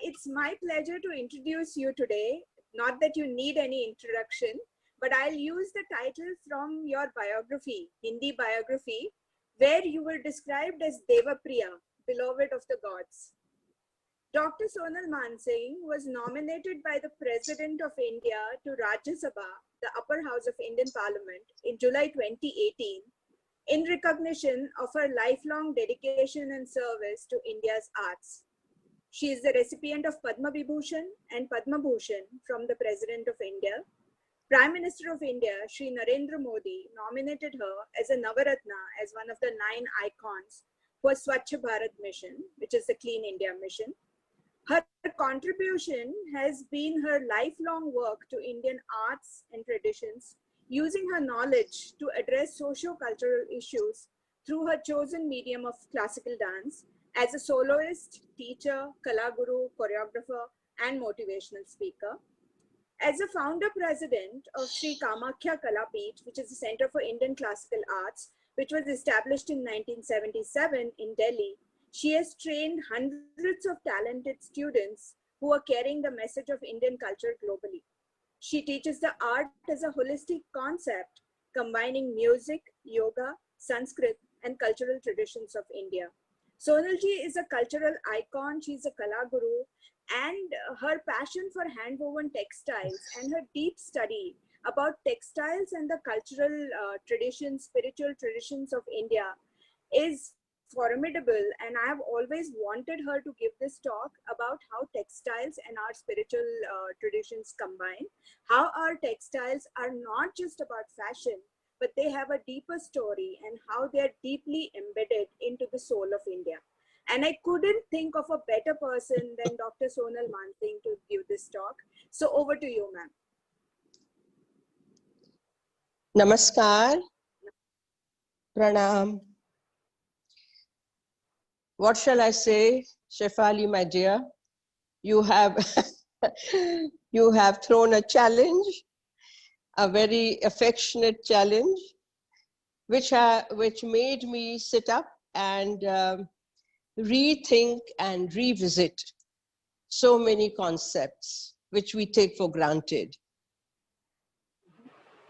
It's my pleasure to introduce you today. Not that you need any introduction, but I'll use the title from your biography, Hindi biography, where you were described as Devapriya, beloved of the gods. Dr. Sonal Mansingh was nominated by the President of India to Rajya Sabha, the upper house of Indian Parliament, in July 2018, in recognition of her lifelong dedication and service to India's arts. She is the recipient of Padma Vibhushan and Padma Bhushan from the President of India. Prime Minister of India, Shri Narendra Modi, nominated her as a Navaratna, as one of the 9 icons for Swachh Bharat Mission, which is the Clean India Mission. Her contribution has been her lifelong work to Indian arts and traditions, using her knowledge to address socio-cultural issues through her chosen medium of classical dance as a soloist, teacher, Kalaguru, choreographer, and motivational speaker. As a founder president of Sri Kamakhya Kalapeeth, which is the Center for Indian Classical Arts, which was established in 1977 in Delhi, she has trained hundreds of talented students who are carrying the message of Indian culture globally. She teaches the art as a holistic concept, combining music, yoga, Sanskrit, and cultural traditions of India. Sonalji is a cultural icon. She's a Kalaguru, and her passion for handwoven textiles and her deep study about textiles and the cultural traditions, spiritual traditions of India is formidable. And I have always wanted her to give this talk about how textiles and our spiritual traditions combine, how our textiles are not just about fashion, but they have a deeper story, and how they're deeply embedded into the soul of India. And I couldn't think of a better person than Dr. Sonal Mansingh to give this talk. So over to you, ma'am. Namaskar. Pranam. What shall I say, Shefali, my dear? You have you have thrown a challenge, a very affectionate challenge, which made me sit up and rethink and revisit so many concepts which we take for granted.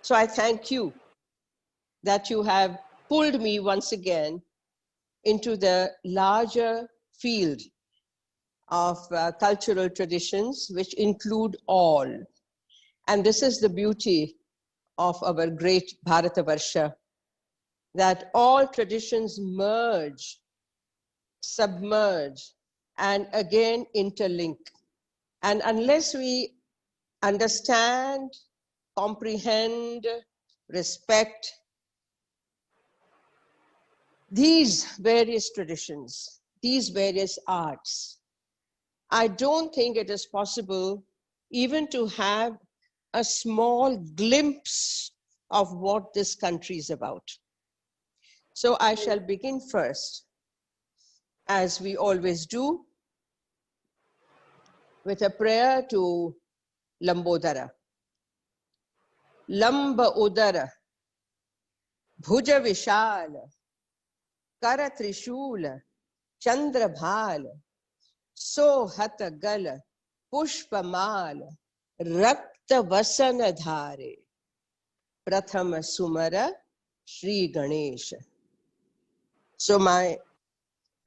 So I thank you that you have pulled me once again into the larger field of cultural traditions, which include all. And this is the beauty of our great Bharatavarsha, that all traditions merge, submerge, and again interlink. And unless we understand, comprehend, respect these various traditions, these various arts, I don't think it is possible even to have a small glimpse of what this country is about. So I shall begin first, as we always do, with a prayer to Lambodara. Lamba Udara, Bhuja Vishal, Kara Trishul, Chandra Bhal, So Hata Gal, Pushpa Mal, Rakta Vasana Dhare, Prathama Sumara, Shri Ganesh. So my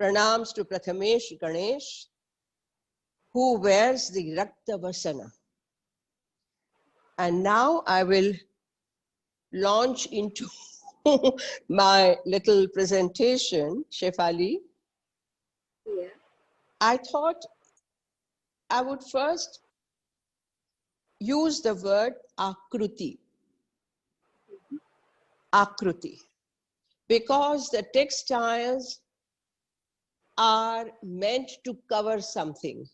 pranams to Prathamesh Ganesh, who wears the Rakta Vasana. And now I will launch into my little presentation, Shefali. Yeah. I thought I would first use the word Akruti. Akruti. Because the textiles are meant to cover something,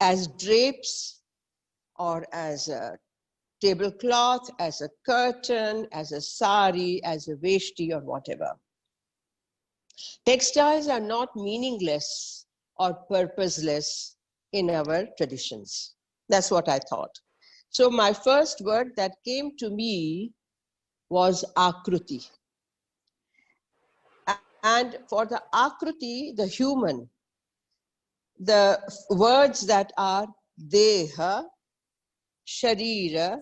as drapes or as a tablecloth, as a curtain, as a sari, as a veshti or whatever. Textiles are not meaningless or purposeless in our traditions. That's what I thought. So my first word that came to me was Akruti. And for the Akruti, the human, the words that are Deha, Sharira,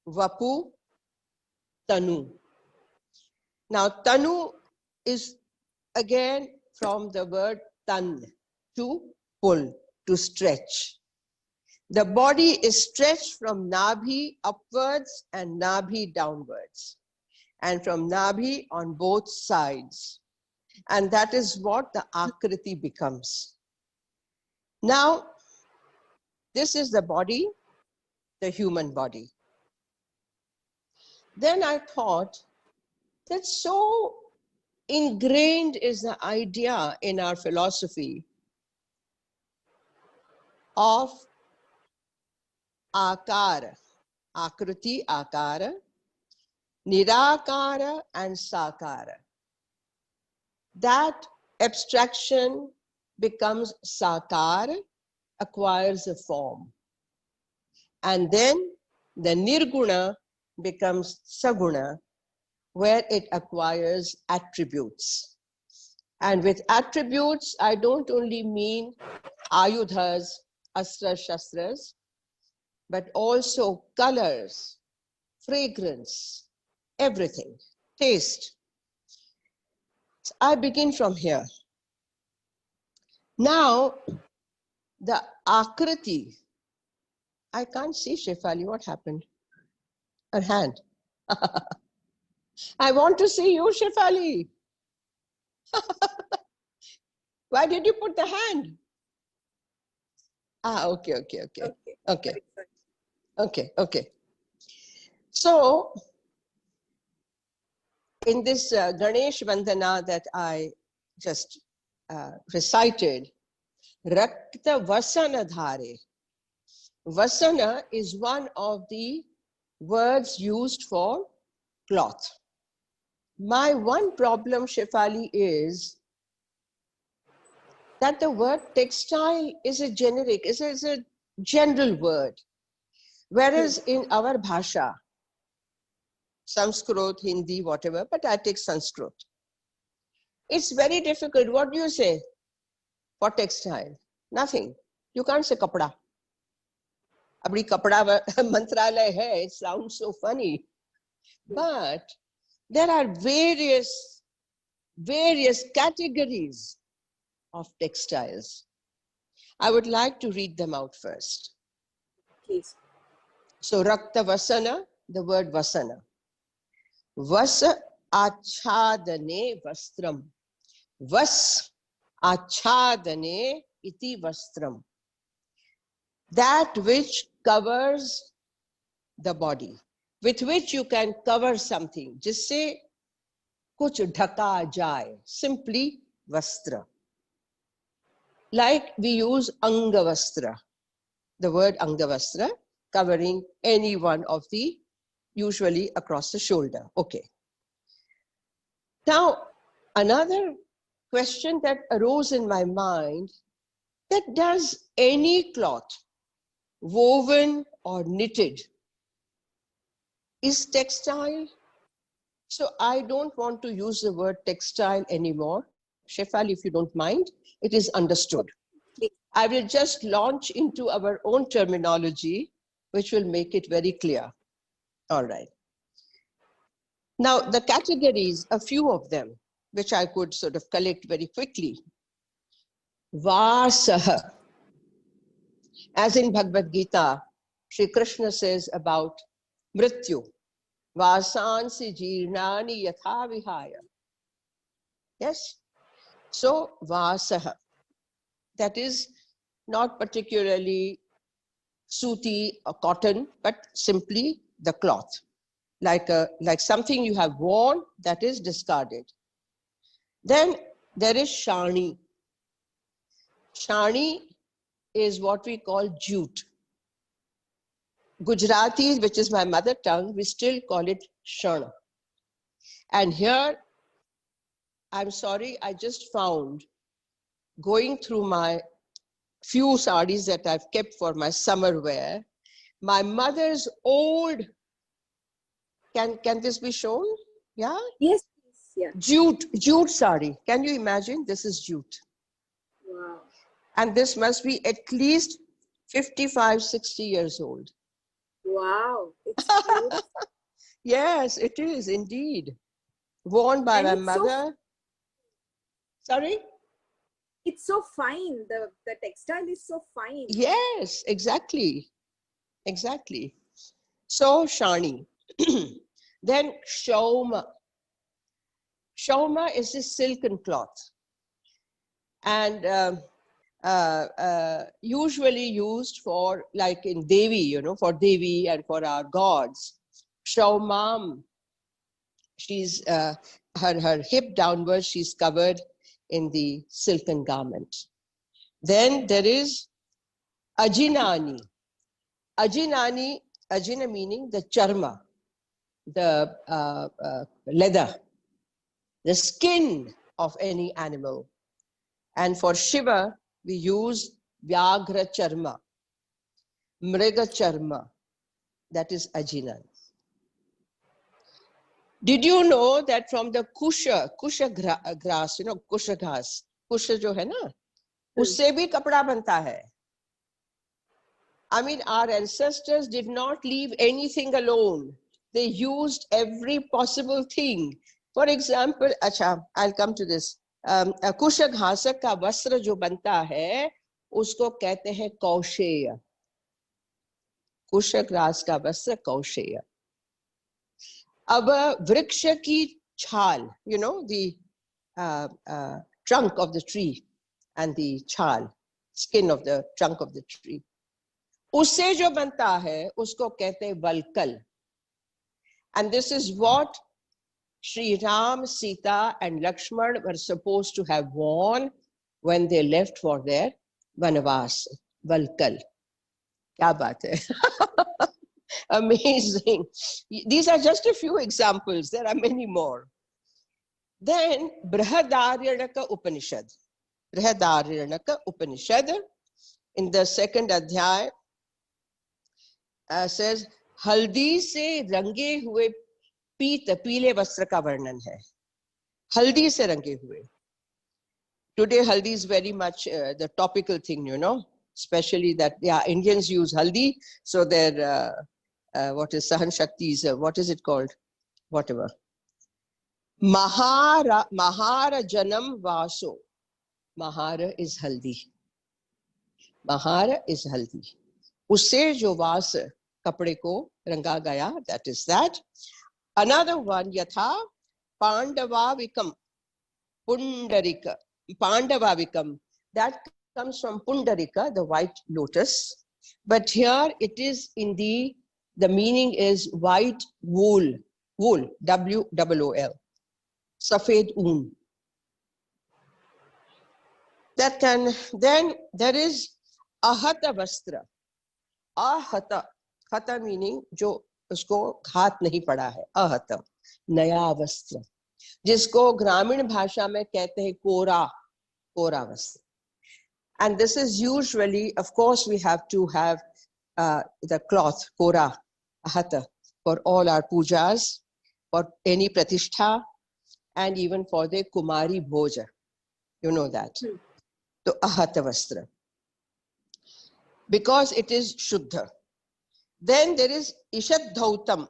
Vapu, Tanu. Now, Tanu is again from the word Tan, to pull, to stretch. The body is stretched from Nabhi upwards and Nabhi downwards, and from Nabhi on both sides. And that is what the Akriti becomes. Now, this is the body, the human body. Then I thought that so ingrained is the idea in our philosophy of Akara, Akriti, Akara, Nirakara and Sakara. That abstraction becomes Sakara, acquires a form. And then the Nirguna becomes Saguna, where it acquires attributes. And with attributes, I don't only mean ayudhas, astras, shastras, but also colors, fragrance, everything, taste. So I begin from here. Now, the Akriti, I can't see Shefali, what happened? Her hand. I want to see you, Shefali. Why did you put the hand? Ah, okay. So, in this Ganesh Vandana that I just recited, Rakta Vasana Dhare. Vasana is one of the words used for cloth. My one problem, Shefali, is that the word textile is a generic, is a general word. Whereas in our bhasha, Sanskrit, Hindi, whatever, but I take Sanskrit. It's very difficult. What do you say for textile? Nothing. You can't say kapda. Abhi kapda mantralaya hai, it sounds so funny. But there are various categories of textiles. I would like to read them out first. Please. So Rakta Vasana, the word Vasana. Vasa achadane vastram. Vas achadane iti vastram. That which covers the body, with which you can cover something. Just say, kuch dhaka jaye. Simply vastra. Like we use angavastra. The word angavastra, covering any one of the, usually across the shoulder. Okay. Now, another question that arose in my mind, that does any cloth, woven or knitted, is textile? So I don't want to use the word textile anymore. Shefali, if you don't mind, it is understood. I will just launch into our own terminology, which will make it very clear. All right. Now, the categories, a few of them, which I could sort of collect very quickly. Vasaha. As in Bhagavad Gita, Sri Krishna says about Mrityu. Vasansi jirnani yatha vihaya. Yes? So, Vasaha. That is not particularly suti or cotton, but simply the cloth. Like something you have worn that is discarded. Then there is shani. Shani is what we call jute. Gujarati, which is my mother tongue, we still call it shana. And here, I'm sorry, I just found, going through my few sarees that I've kept for my summer wear, my mother's old, can this be shown? Yeah? Yes, please. Yeah. Jute saree. Can you imagine? This is jute. Wow. And this must be at least 55, 60 years old. Wow, it's beautiful. Yes, it is indeed. Worn by And my it's so, mother. Sorry? it's so fine. The textile is so fine. Yes, exactly. Exactly. So, Shani. Then Shauma. Shauma is a silken cloth. And usually used for, like in Devi, you know, for Devi and for our gods. Shaumam, she's her hip downwards, she's covered in the silken garment. Then there is Ajinani. Ajinani, Ajina meaning the charma, the leather, the skin of any animal. And for Shiva, we use Vyagra charma, Mriga charma, that is Ajina. Did you know that from the kusha grass, you know, kusha grass, kusha jo hai na, usse bhi kapda banta hai. I mean, our ancestors did not leave anything alone. They used every possible thing. For example, acha, I'll come to this. Kusha घासक का वस्त्र जो बनता है, उसको कहते हैं कौशेय. कुश घास का वस्त्र कौशेय. अब वृक्ष की छाल, you know, the trunk of the tree and the chal, skin of the trunk of the tree, उससे जो बनता है उसको कहते हैं वलकल. And this is what Sri Ram, Sita and Lakshman were supposed to have worn when they left for their vanavas. Valkal. Kya baat hai? Amazing. These are just a few examples. There are many more. Then Brihadaranyaka Upanishad. Brihadaranyaka Upanishad in the second adhyay says, हल्दी से रंगे हुए पीत पीले वस्त्र का वर्णन है. हल्दी से रंगे हुए. Today haldi is very much the topical thing, you know, especially that Indians use haldi, so their what is Sahan Shakti's, what is it called, whatever, Mahara Janam Vaso. Mahara is haldi. Mahara is haldi. Usse jo vas kapde ko ranga gaya, that is that. Another one, Yatha Pandavavikam Pundarika. Pandavavikam, that comes from Pundarika, the white lotus. But here it is in the meaning is white wool, wool, W-O-O-L, Safed un. That can, then there is Ahata Vastra. Ahata, hata meaning जो उसको हाथ नहीं पड़ा है, ahata, नया वस्त्र, जिसको ग्रामीण भाषा में कहते हैं कोरा, कोरा वस्त्र. And this is usually, of course, we have to have the cloth, kora, ahata, for all our pujas, for any pratishtha, and even for the Kumari Bhoja. You know that. So, ahata vastra. Because it is shuddha. Then there is Ishad Dhautam,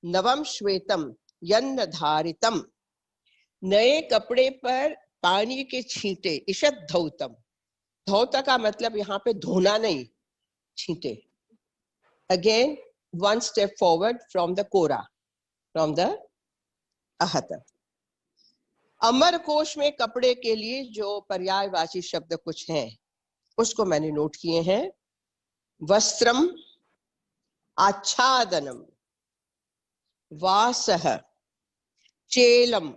Navam Shvetam, Yanna Dharitam. नए कपड़े पर पानी के छींटे, ईशद धौतम. धौता का मतलब यहाँ पे धोना नहीं, छींटे. Again, one step forward from the kora, from the ahata. अमर कोश में कपड़े के लिए जो पर्यायवाची शब्द कुछ हैं, उसको मैंने नोट किए हैं. वस्त्रम, आच्छादनम, वासह, Chelam,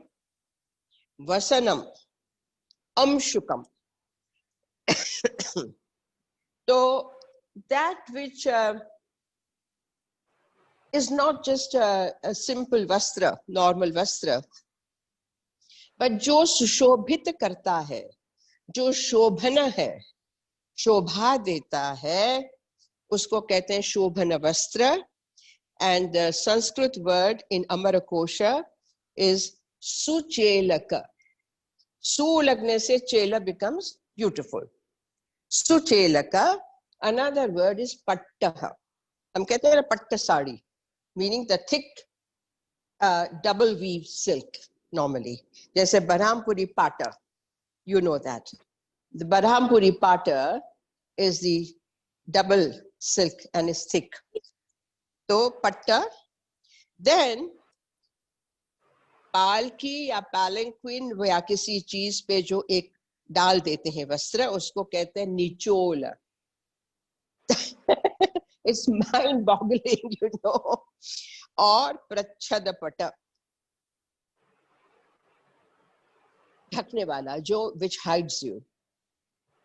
वसनम, amshukam. So that which is not just a simple vastra, normal vastra, but जो सुशोभित करता है, जो शोभन है, शोभा देता है, उसको कहते हैं शोभन वस्त्र. And the Sanskrit word in Amarakosha is suchelaka. Su lagne se chela becomes beautiful. Suchelaka. Another word is pattaha. हम कहते हैं ना पट्ट sari, meaning the thick double weave silk normally. जैसे Barhampuri pata, you know that. The Barhampuri pata is the double silk and is thick. So patta. Then पालकी या palanquin या किसी चीज पे जो एक डाल देते हैं वस्त्र, उसको कहते हैं निचोल. It's mind boggling, you know. और प्रच्छद पट, ढकने वाला, जो which hides you.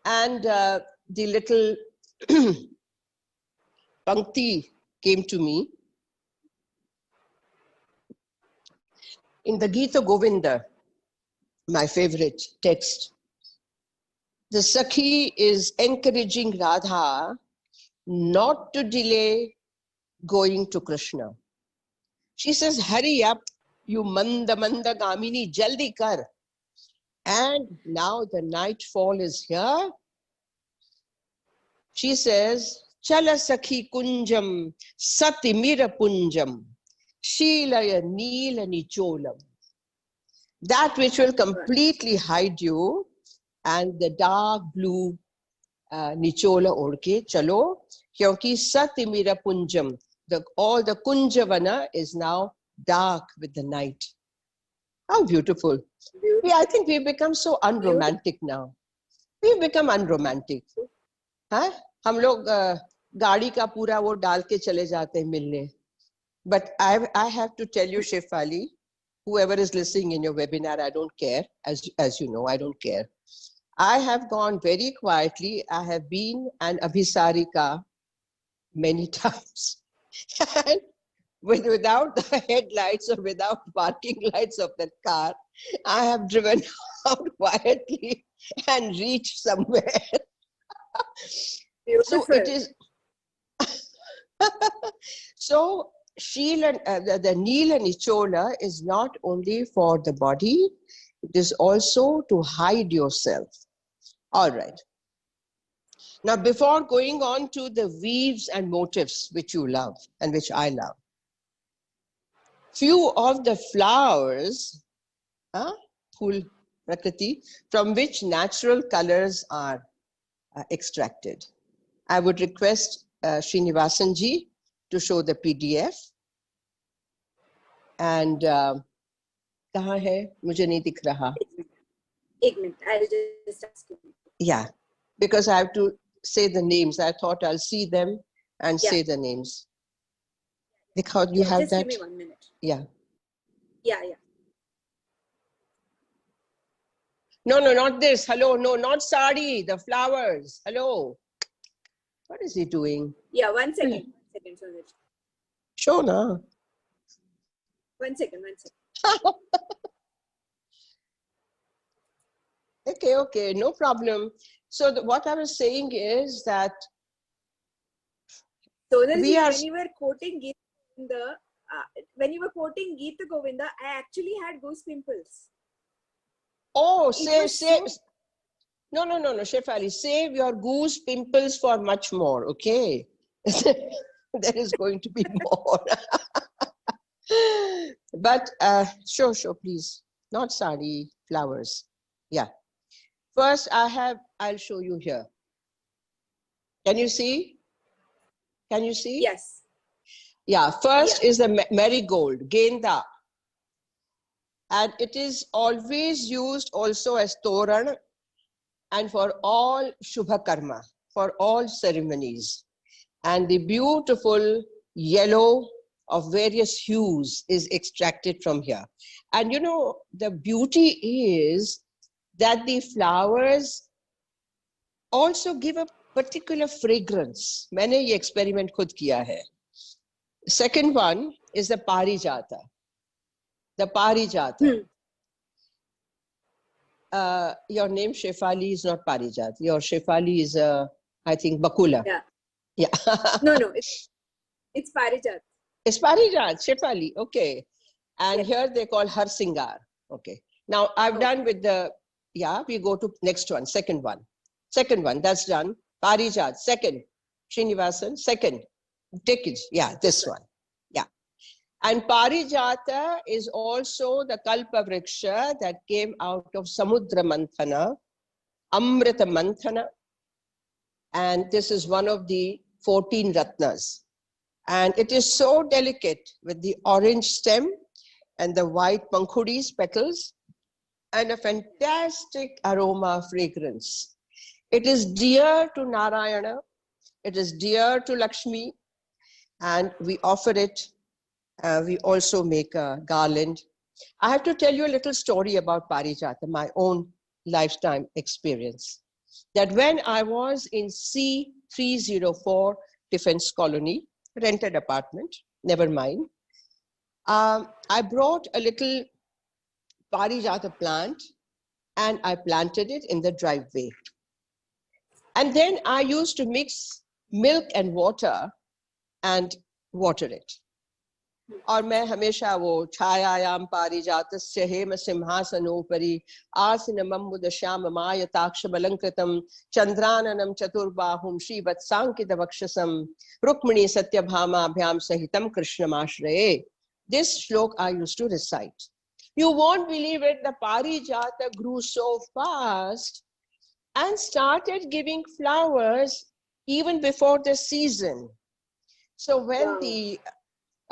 And the little pankti came to me in the Gita Govinda, my favorite text. The Sakhi is encouraging Radha not to delay going to Krishna. She says, hurry up, you manda gamini, jaldi kar. And now the nightfall is here. She says, chala sakhi kunjam satimira punjam shilaya neela nicholam. That which will completely hide you, and the dark blue nichola orke chalo, kyonki satimira punjam, all the kunjavana is now dark with the night. How beautiful. I think we've become so unromantic now. We've become unromantic. Huh? हम लोग गाड़ी का पूरा वो डाल के चले जाते हैं मिलने. But I have to tell you, Shefali, whoever is listening in your webinar, I don't care. As you know, I don't care. I have gone very quietly. I have been an Abhisarika many times. And without the headlights or without parking lights of that car, I have driven out quietly and reached somewhere. Beautiful. So it is. So Sheila, the Neela Nichola is not only for the body, it is also to hide yourself. All right. Now, before going on to the weaves and motifs which you love and which I love, few of the flowers, Phul Prakriti, from which natural colors are extracted. I would request Srinivasan ji to show the PDF. And kahan hai? Mujhe nahi dikh raha. एक minute, I'll just ask you. Yeah, because I have to say the names. I thought I'll see them and say the names. Dikhao, you have just that? Give me 1 minute. Yeah. Yeah. No, not this. Hello, no, not sari, the flowers. Hello. What is he doing? Yeah, 1 second. 1 second, Sonal. Show na. 1 second. Okay, no problem. So what I was saying is that Sonal, we are... when you were quoting Gita Govinda, I actually had goose pimples. Oh, say. No, Shefali, save your goose pimples for much more, okay? There is going to be more. But show, please. Not sari, flowers. Yeah. First, I'll show you here. Can you see? Yes. Yeah, first is the marigold, genda. And it is always used also as toran and for all Shubha Karma, for all ceremonies. And the beautiful yellow of various hues is extracted from here. And you know, the beauty is that the flowers also give a particular fragrance. मैंने ये experiment खुद किया है. Second one is the Parijata. The Parijata. Your name Shefali is not Parijat. Your Shefali is, I think, Bakula. Yeah. No, it's Parijat. It's Parijat, Shefali. Okay. And here they call Har Singar. Okay. Now I've done with the, we go to next one, second one. Second one, that's done. Parijat, second. Srinivasan, second. Decades, yeah, this one. Yeah. And Parijata is also the Kalpa Vriksha that came out of Samudra Manthana, Amrita Manthana. And this is one of the 14 Ratnas. And it is so delicate with the orange stem and the white pankhudis, petals, and a fantastic aroma fragrance. It is dear to Narayana, it is dear to Lakshmi, and we offer it. We also make a garland. I have to tell you a little story about Parijata, my own lifetime experience. That when I was in C304 Defense Colony, rented apartment, never mind, I brought a little Parijata plant and I planted it in the driveway. And then I used to mix milk and water it. और मैं हमेशा वो छायायाम पारिजातस्य हेम सिंहासनोपरि आसीनमम्बुदश्याममायताक्षबलंकृतं चंद्राननं चतुर्बाहुं श्रीवत्साङ्कितवक्षसं रुक्मिणी सत्यभामाभ्यां सहितं कृष्णमाश्रये. This shlok I used to recite. You won't believe it, the Parijata grew so fast and started giving flowers even before the season. So when the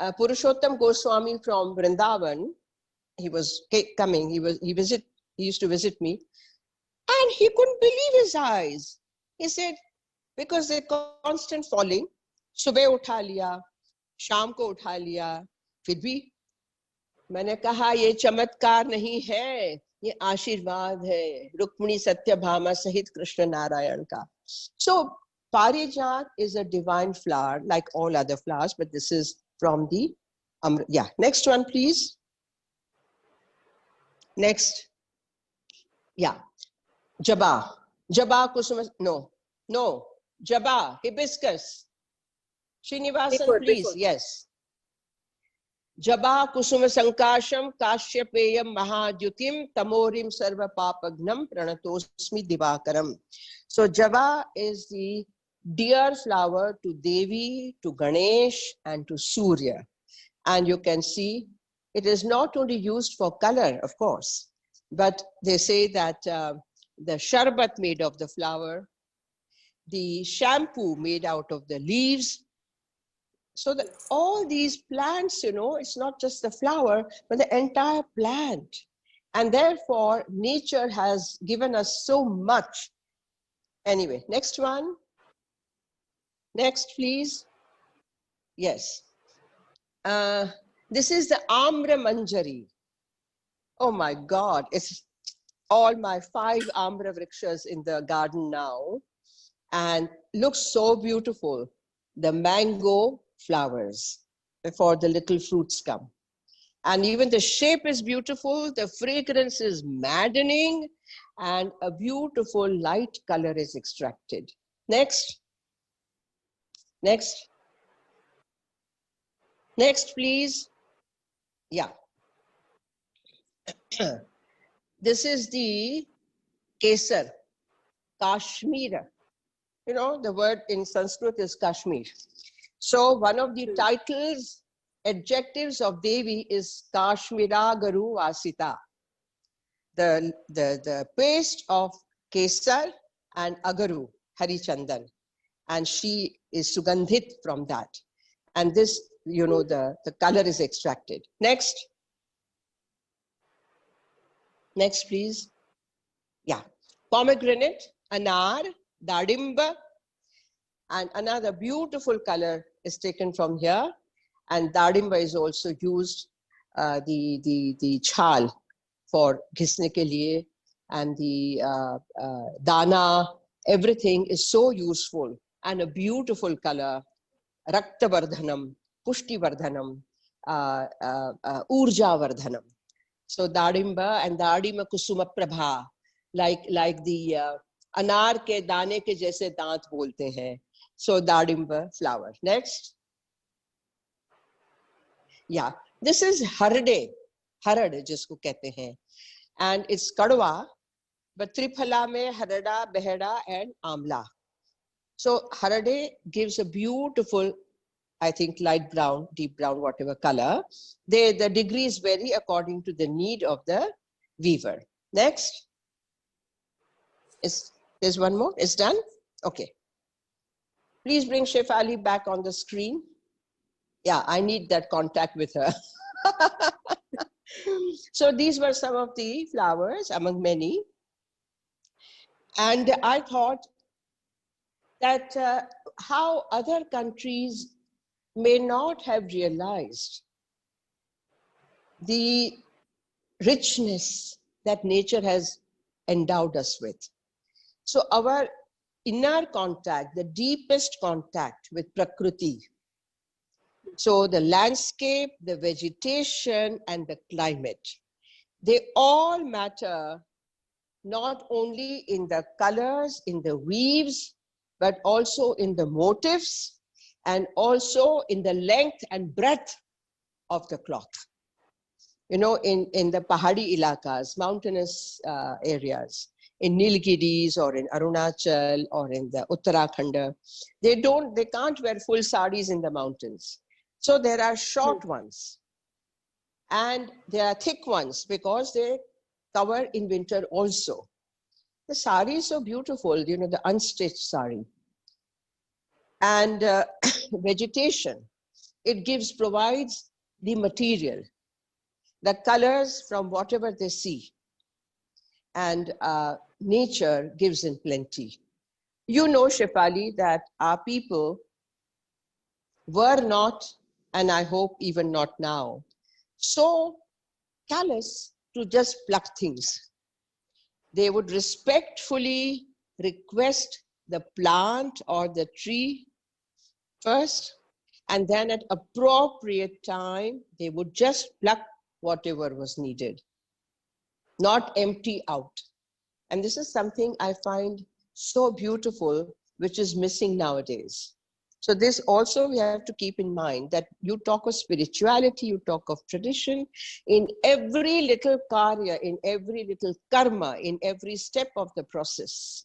Purushottam Goswami from Vrindavan, he was coming, he used to visit me, and he couldn't believe his eyes. He said, because they're constant falling, subah utha liya, sham ko utha liya, फिर भी मैंने कहा ये चमत्कार नहीं है, ये आशीर्वाद है रुक्मिणी सत्यभामा सहित कृष्ण नारायण का. So Parijat is a divine flower like all other flowers, but this is from the yeah. Next one, please. Next. Yeah. Jaba. Jaba kusuma. No. Jaba. Hibiscus. Srinivasan, please. Before. Yes. Jaba kusuma sankasham kashyapeyam mahadyutim tamorim sarva papagnam pranatosmi divakaram. So Jaba is the dear flower to Devi, to Ganesh, and to Surya. And you can see it is not only used for color, of course, but they say that the sharbat made of the flower, the shampoo made out of the leaves. So that all these plants, you know, it's not just the flower, but the entire plant. And therefore, nature has given us so much. Anyway, next one. Next, please. Yes. This is the Amra Manjari. Oh my God, it's all my 5 Amra Vrikshas in the garden now. And looks so beautiful. The mango flowers before the little fruits come. And even the shape is beautiful, the fragrance is maddening, and a beautiful light color is extracted. Next. Next. Next, please. Yeah. This is the Kesar, Kashmir. You know, the word in Sanskrit is Kashmir. So one of the titles, adjectives of Devi is Kashmira Garu Vasita. The paste of Kesar and Agaru, Harichandan. And she is Sugandhit from that. And this, you know, the color is extracted. Next. Next, please. Yeah. Pomegranate, anar, dadimba, and another beautiful color is taken from here. And dadimba is also used, the chal for ghisne ke liye, and the dana, everything is so useful. And a beautiful color, Rakta Vardhanam, Pushti Vardhanam, Urja Vardhanam. So Dadimba and Dadima Kusuma Prabha, like the anar ke dane ke jaise daant bolte hain. So Dadimba flower. Next. Yeah, this is Harade, Harad jisko kehte hain. And it's kadwa, but Triphala mein Harada, Beheda and Amla. So Harade gives a beautiful, I think, light brown, deep brown, whatever color. The degrees vary according to the need of the weaver. Next. There's one more. It's done? Okay. Please bring Shefali back on the screen. Yeah, I need that contact with her. So these were some of the flowers among many. And I thought that how other countries may not have realized the richness that nature has endowed us with. So our inner contact, the deepest contact with Prakriti. So the landscape, the vegetation, and the climate, they all matter not only in the colors, in the weaves, but also in the motifs and also in the length and breadth of the cloth. You know, in the Pahadi ilakas, mountainous areas, in Nilgiris or in Arunachal or in the Uttarakhand, they can't wear full saris in the mountains. So there are short ones and there are thick ones because they cover in winter also. The sari is so beautiful, you know, the unstitched sari. And vegetation, it provides the material, the colors from whatever they see. And nature gives in plenty. You know, Shefali, that our people were not, and I hope even not now, so callous to just pluck things. They would respectfully request the plant or the tree first, and then at appropriate time, they would just pluck whatever was needed, not empty out. And this is something I find so beautiful, which is missing nowadays. So this also we have to keep in mind, that you talk of spirituality, you talk of tradition, in every little karya, in every little karma, in every step of the process,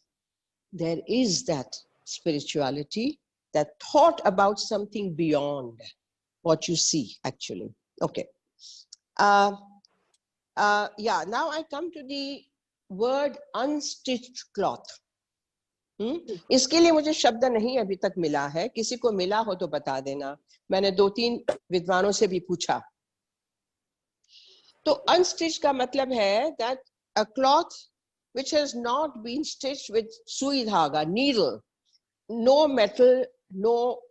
there is that spirituality, that thought about something beyond what you see actually. Okay. Yeah, now I come to the word unstitched cloth. इसके लिए मुझे शब्द नहीं अभी तक मिला है, किसी को मिला हो तो बता देना, मैंने 2-3 विद्वानों से भी पूछा. तो unstitched का मतलब है that a cloth which has not been stitched with sui dhaga, needle, no metal, no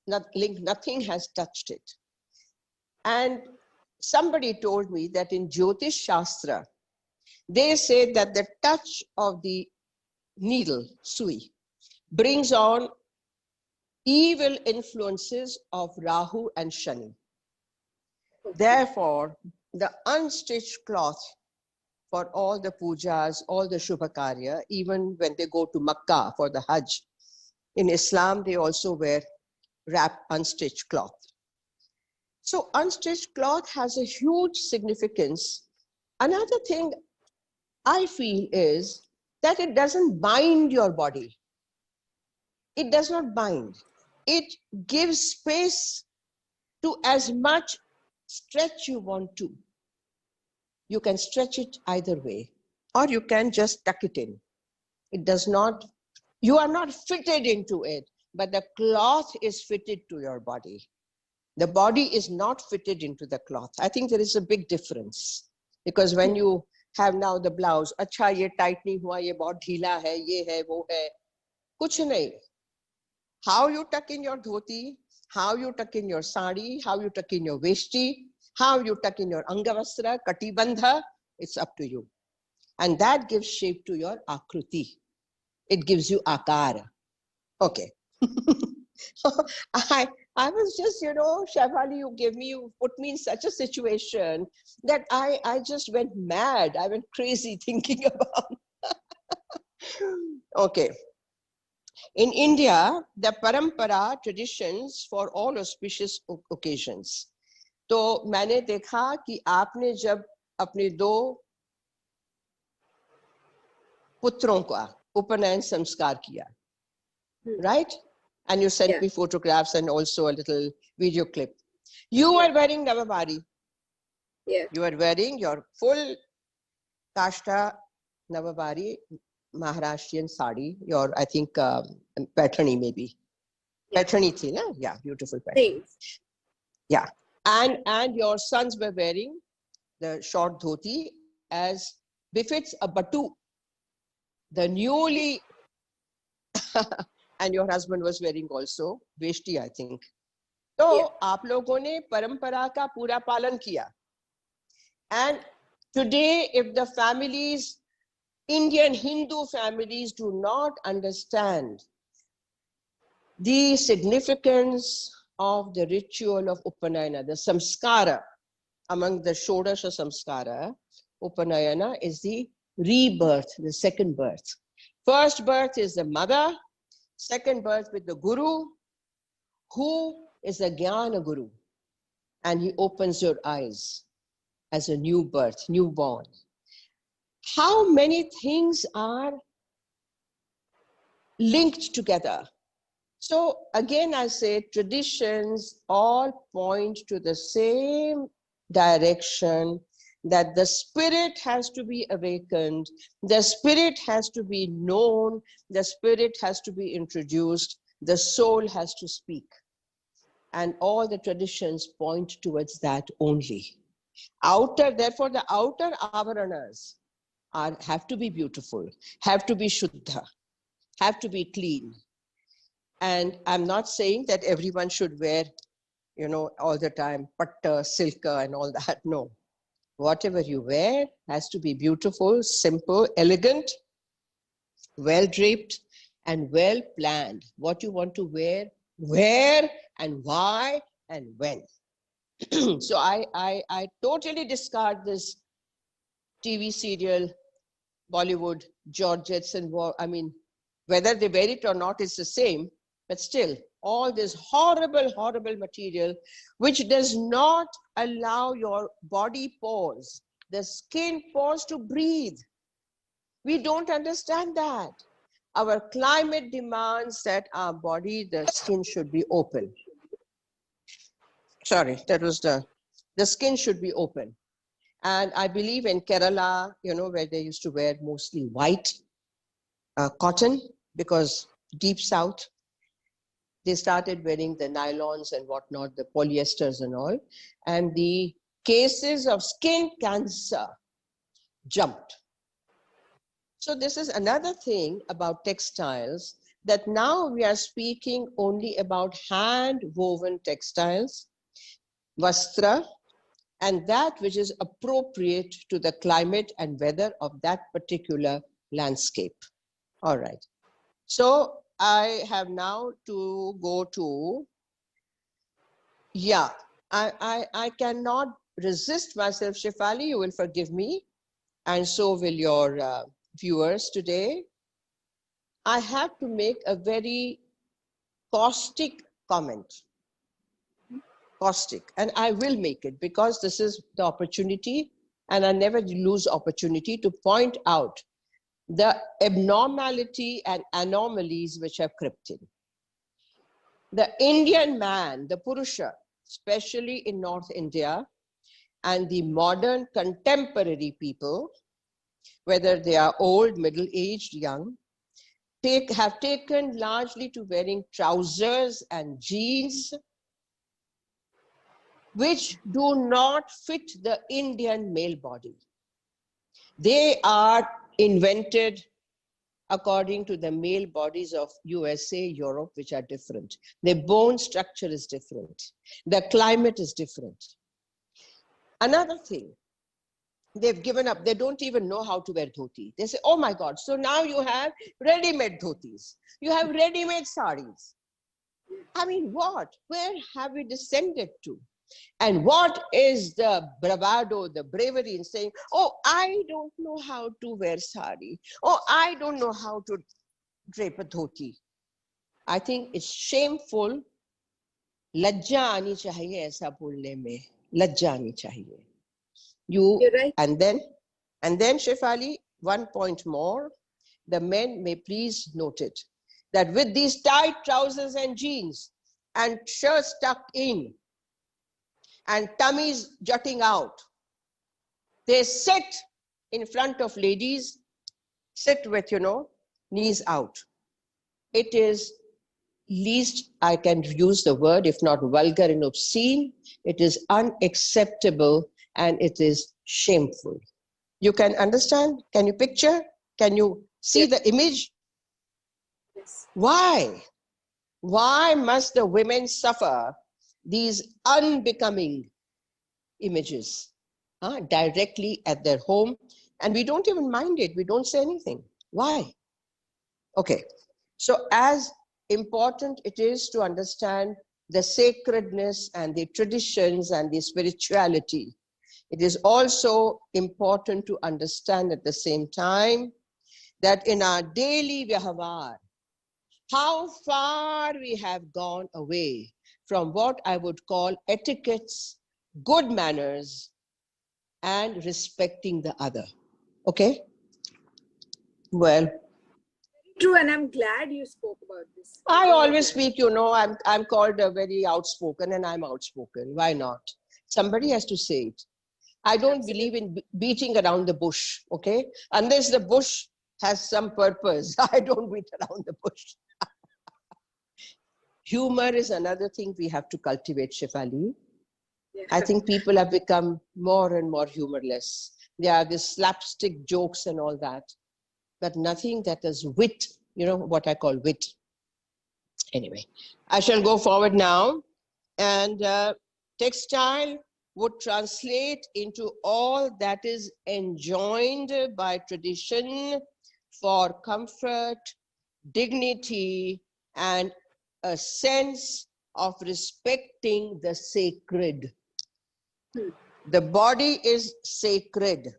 nothing has touched it. And somebody told me that in Jyotish Shastra, they say that the touch of the needle, sui, brings on evil influences of Rahu and Shani. Therefore, the unstitched cloth for all the pujas, all the Shubhakarya, even when they go to Makkah for the Hajj, in Islam, they also wear wrapped unstitched cloth. So unstitched cloth has a huge significance. Another thing I feel is that it doesn't bind your body. It does not bind. It gives space to as much stretch you want to. You can stretch it either way, or you can just tuck it in. It does not, you are not fitted into it, but the cloth is fitted to your body. The body is not fitted into the cloth. I think there is a big difference, because when you have now the blouse, अच्छा ये tight नहीं हुआ, ये बहुत ढीला है, ये है, वो है, कुछ नहीं. How you tuck in your dhoti, how you tuck in your sari, how you tuck in your veshti, how you tuck in your angavastra, katibandha, it's up to you. And that gives shape to your akruti. It gives you akara. Okay. I was just, you know, Shefali, you put me in such a situation that I just went mad. I went crazy thinking about. Okay. In India, the parampara traditions for all auspicious occasions. तो मैंने देखा कि आपने जब अपने 2 पुत्रों का उपनयन संस्कार किया, right? And you sent me photographs and also a little video clip. You are wearing Navabari. Yeah. You are wearing your full Kashta Navabari Maharashtrian sari, your, I think, Paithani maybe. Paithani thi, na? Yeah, beautiful Paithani. Yeah. And your sons were wearing the short dhoti as befits a Batu, the newly, and your husband was wearing also veshti, I think. So, आप लोगों ने परंपरा का पूरा पालन किया. And today, if the families, Indian Hindu families, do not understand the significance of the ritual of Upanayana, the samskara, among the Shodasha samskara, Upanayana is the rebirth, the second birth. First birth is the mother, second birth with the Guru, who is a Jnana Guru, and he opens your eyes as a new birth, newborn. How many things are linked together? So again, I say traditions all point to the same direction, that the spirit has to be awakened, the spirit has to be known, the spirit has to be introduced, the soul has to speak. And all the traditions point towards that only. Therefore, the outer avaranas have to be beautiful, have to be shuddha, have to be clean. And I'm not saying that everyone should wear, you know, all the time, patta, silka and all that. No. Whatever you wear has to be beautiful, simple, elegant, well draped, and well planned. What you want to wear, where and why and when. So I totally discard this TV serial, Bollywood, Georgettes, and I mean, whether they wear it or not is the same, but still, all this horrible, horrible material, which does not allow your body pores, the skin pores to breathe. We don't understand that. Our climate demands that our body, the skin should be open. Sorry, that was the skin should be open. And I believe in Kerala, you know, where they used to wear mostly white cotton, because deep south, they started wearing the nylons and whatnot, the polyesters and all. And the cases of skin cancer jumped. So this is another thing about textiles, that now we are speaking only about hand-woven textiles, vastra, and that which is appropriate to the climate and weather of that particular landscape. All right. So I have now to go to, I cannot resist myself, Shefali, you will forgive me, and so will your viewers today. I have to make a very caustic comment. Caustic, and I will make it, because this is the opportunity, and I never lose opportunity to point out the abnormality and anomalies which have crept in. The Indian man, the Purusha, especially in North India, and the modern contemporary people, whether they are old, middle-aged, young, have taken largely to wearing trousers and jeans, which do not fit the Indian male body. They are invented according to the male bodies of USA, Europe, which are different. Their bone structure is different. The climate is different. Another thing, they've given up. They don't even know how to wear dhoti. They say, oh my God, so now you have ready-made dhotis. You have ready-made saris. I mean, what? Where have we descended to? And what is the bravado, the bravery in saying, oh, I don't know how to wear sari. Oh, I don't know how to drape a dhoti. I think it's shameful. Lajja aani chahiye aisa bolne mein. Lajja aani chahiye. You're right. And then Shefali, one point more. the men may please note it, that with these tight trousers and jeans and shirts tucked in and tummies jutting out, they sit in front of ladies, sit with, knees out. It is least I can use the word, if not vulgar and obscene, it is unacceptable and it is shameful. You can understand? Can you picture? Can you see the image? Yes. Why? Why must the women suffer these unbecoming images directly at their home? And we don't even mind it. We don't say anything. Why? Okay. So as important it is to understand the sacredness and the traditions and the spirituality, it is also important to understand at the same time that in our daily vyahavar, how far we have gone away from what I would call etiquettes, good manners, and respecting the other. Okay? Well, True, and I'm glad you spoke about this. I always speak, I'm called a very outspoken, and I'm outspoken. Why not? Somebody has to say it. I don't believe in beating around the bush, okay? Unless the bush has some purpose, I don't beat around the bush. Humor is another thing we have to cultivate, Shefali. Yeah. I think people have become more and more humorless. There are these slapstick jokes and all that, but nothing that is wit, what I call wit. Anyway, I shall go forward now. And textile would translate into all that is enjoined by tradition for comfort, dignity, and a sense of respecting the sacred. The body is sacred.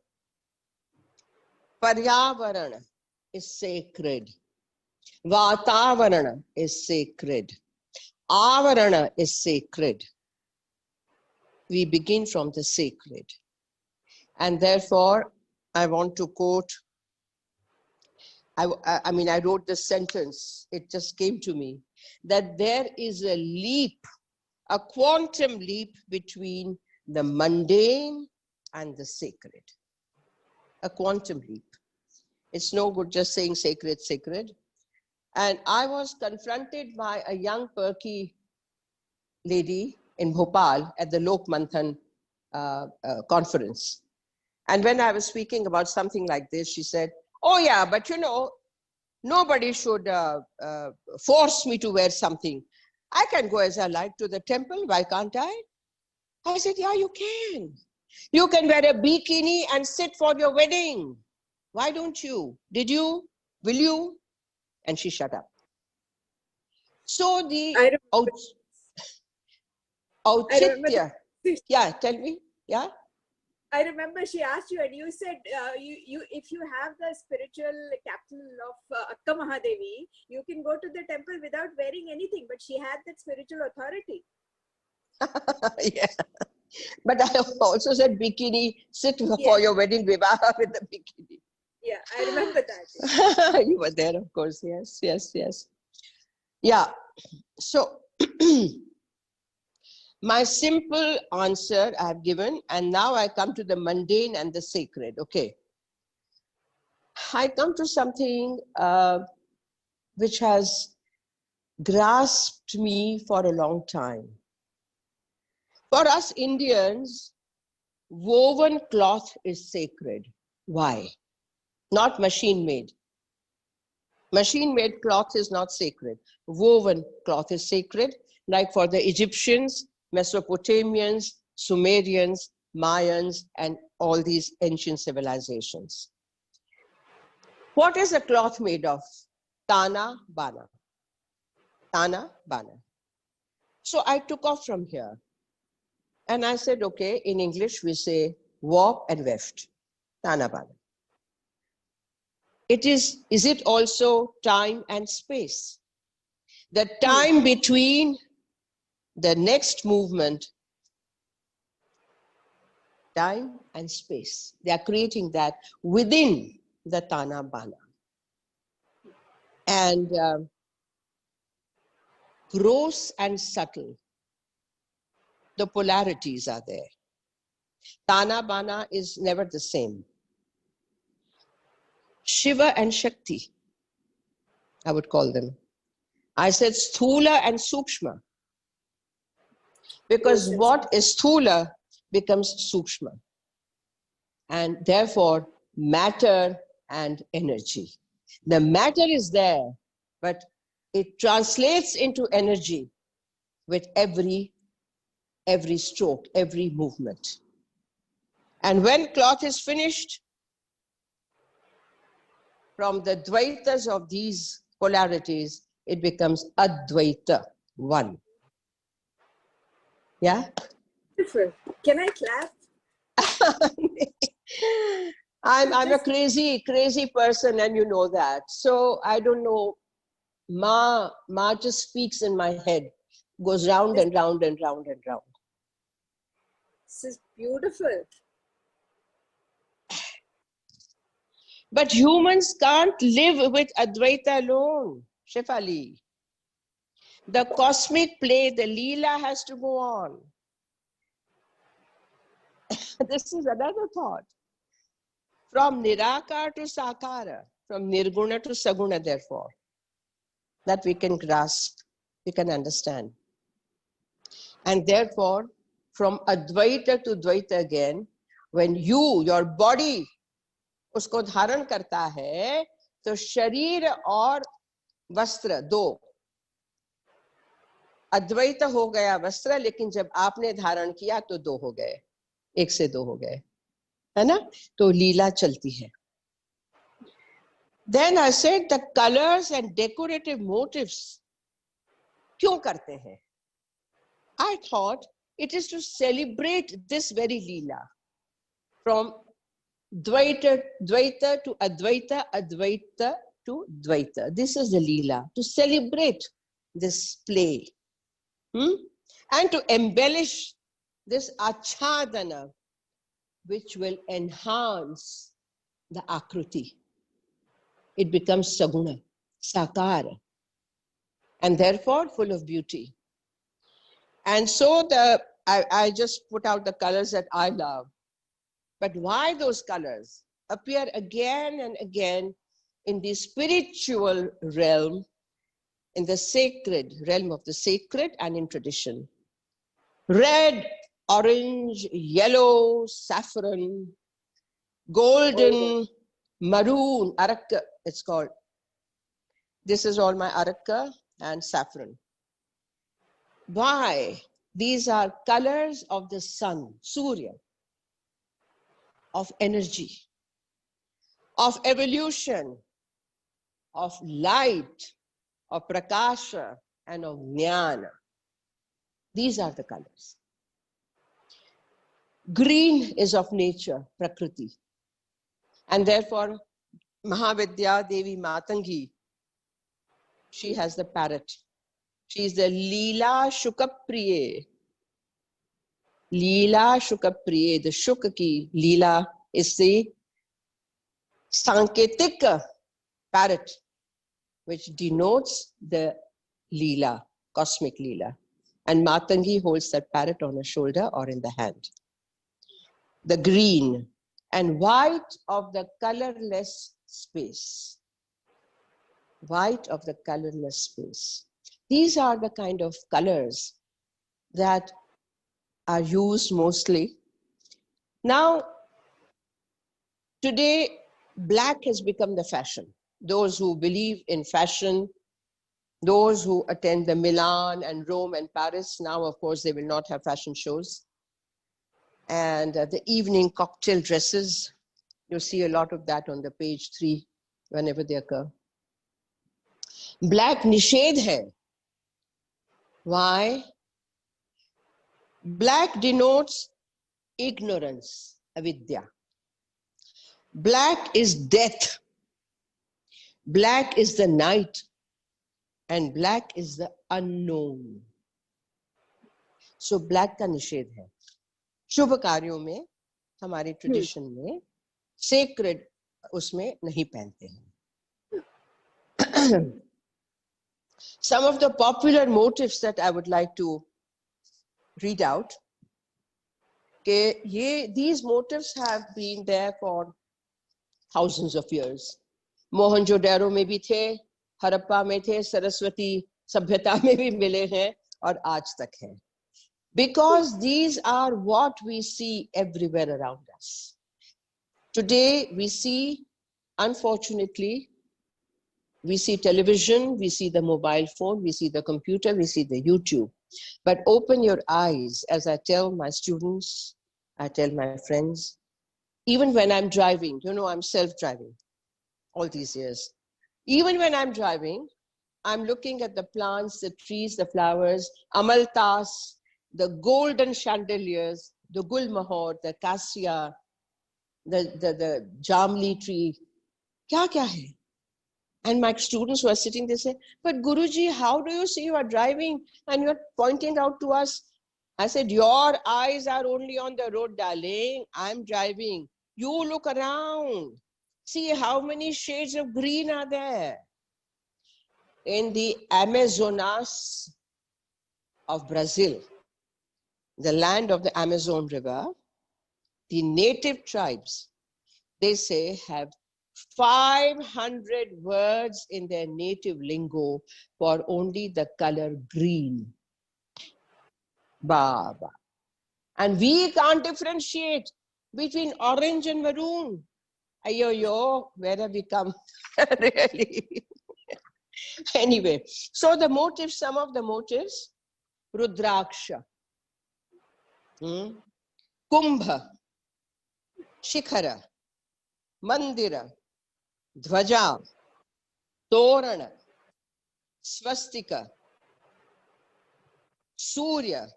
Paryavarana is sacred. Vatavarana is sacred. Avarana is sacred. We begin from the sacred. And therefore, I want to quote, I wrote this sentence, it just came to me, that there is a leap, a quantum leap between the mundane and the sacred. A quantum leap. It's no good just saying sacred, sacred. And I was confronted by a young perky lady in Bhopal at the Lok Manthan conference. And when I was speaking about something like this, she said, oh yeah, but nobody should force me to wear something. I can go as I like to the temple, why can't I? I said, yeah, you can. You can wear a bikini and sit for your wedding. Why don't you? Did you? Will you? And she shut up. So the Autitya. Yeah, tell me. Yeah. I remember she asked you, and you said, if you have the spiritual capital of Akka Mahadevi, you can go to the temple without wearing anything. But she had that spiritual authority. Yeah. But I also said bikini, sit for your wedding vivaha with the bikini. Yeah, I remember that. You were there, of course. Yes, yes, yes. Yeah. So my simple answer I have given, and now I come to the mundane and the sacred. Okay. I come to something which has grasped me for a long time. For us Indians, woven cloth is sacred. Why? Not machine-made. Machine-made cloth is not sacred. Woven cloth is sacred, like for the Egyptians, Mesopotamians, Sumerians, Mayans, and all these ancient civilizations. What is a cloth made of? Tana Bana. Tana Bana. So I took off from here. And I said, okay, in English we say warp and weft. Tana Bana. Is it also time and space? The time between the next movement, time and space. They are creating that within the Tana Bana. And gross and subtle, the polarities are there. Tana Bana is never the same. Shiva and Shakti, I would call them. I said Sthula and Sukshma, because what is Sthula becomes Sukshma, and therefore matter and energy. The matter is there, but it translates into energy with every stroke, every movement. And when cloth is finished, from the dvaitas of these polarities, it becomes Advaita, one. Yeah? Beautiful. Can I clap? I'm a crazy person, and you know that. So I don't know. Ma just speaks in my head, goes round and round and round and round. This is beautiful. But humans can't live with Advaita alone, Shefali. The cosmic play, the Leela has to go on. This is another thought. From Nirakara to Sakara, from Nirguna to Saguna, therefore, that we can grasp, we can understand. And therefore, from Advaita to Dvaita again, when your body, उसको धारण करता है, तो शरीर और वस्त्र दो, अद्वैत हो गया वस्त्र, लेकिन जब आपने धारण किया तो दो हो गए, एक से दो हो गए, है ना? तो लीला चलती है. Then I said the colors and decorative motifs क्यों करते हैं? I thought it is to celebrate this very leela, from Dvaita to Advaita, Advaita to Dvaita. This is the leela, to celebrate this play, and to embellish this achadana, which will enhance the akruti. It becomes saguna, sakara, and therefore full of beauty. And so I just put out the colors that I love. But why those colors appear again and again in the spiritual realm, in the sacred realm of the sacred, and in tradition? Red, orange, yellow, saffron, golden, maroon, arakka it's called. This is all my arakka and saffron. Why? These are colors of the sun, Surya, of energy, of evolution, of light, of prakasha, and of jnana. These are the colors. Green is of nature, prakriti. And therefore, Mahavidya Devi Matangi, she has the parrot. She is the Leela Shukapriye. Leela Shukapriye, the Shuka ki Leela is the Sanketika parrot, which denotes the Leela, cosmic Leela. And Matangi holds that parrot on her shoulder or in the hand. The green and white of the colorless space. White of the colorless space. These are the kind of colors that are used mostly. Now, today, black has become the fashion. Those who believe in fashion, those who attend the Milan and Rome and Paris, now of course they will not have fashion shows. And the evening cocktail dresses, you see a lot of that on the page 3 whenever they occur. Black nishedh hai. Why? Black denotes ignorance, avidya. Black is death. Black is the night. And black is the unknown. So black का निषेध है. शुभ कार्यों में, हमारे tradition में, sacred उसमें नहीं पहनते हैं. Some of the popular motifs that I would like to read out. These motifs have been there for thousands of years. Mohenjodaro में भी थे, हड़प्पा में थे, सरस्वती सभ्यता में भी मिले हैं और आज तक हैं. Because these are what we see everywhere around us. Today we see, unfortunately, we see television, we see the mobile phone, we see the computer, we see the YouTube. But open your eyes, as I tell my students, I tell my friends, even when I'm driving, you know, I'm self-driving all these years. Even when I'm driving, I'm looking at the plants, the trees, the flowers, amaltas, the golden chandeliers, the gulmohar, the cassia, the jamli tree. Kya kya hai? And my students who are sitting, they say, but Guruji, how do you see you are driving and you're pointing out to us? I said, your eyes are only on the road, darling. I'm driving. You look around. See how many shades of green are there. In the Amazonas of Brazil, the land of the Amazon River, the native tribes, they say, have 500 words in their native lingo for only the color green. Baba. And we can't differentiate between orange and maroon. Ayo, where have we come? Really? Anyway, so the motives, some of the motives, Rudraksha, Kumbha, Shikhara, Mandira, Dhwaja, Torana, Swastika, Surya,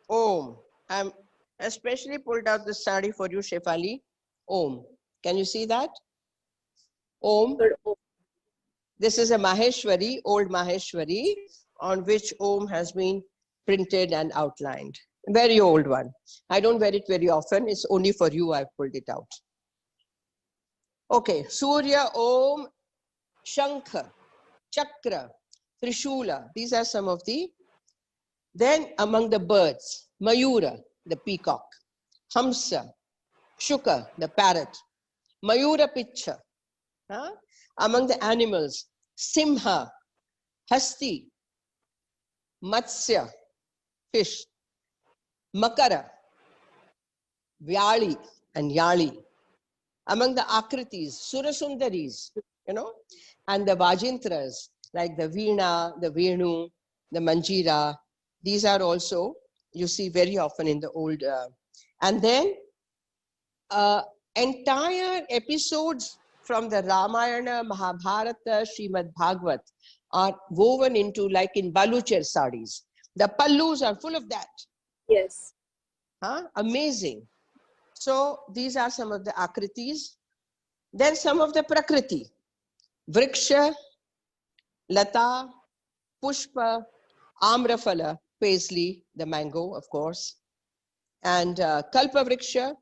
Om. I'm especially pulled out the sari for you, Shefali. Om. Can you see that? Om. This is a Maheshwari, old Maheshwari, on which Om has been printed and outlined. Very old one. I don't wear it very often. It's only for you I've pulled it out. Okay, Surya, Om, Shankha, Chakra, Trishula. These are some of the. Then among the birds, Mayura, the peacock, Hamsa, Shuka, the parrot, Mayura Picha. Among the animals, Simha, Hasti, Matsya, fish, Makara, Vyali and Yali. Among the Akritis, Surasundaris, you know, and the Vajintras, like the Veena, the Venu, the Manjira. These are also, you see very often in the old, and then entire episodes from the Ramayana, Mahabharata, Srimad Bhagavat are woven into, like in Balucher sarees. The pallus are full of that. Yes. Amazing. So these are some of the akritis. Then some of the prakriti. Vriksha, Lata, Pushpa, Amraphala, Paisley, the mango, of course, and Kalpa Vriksha,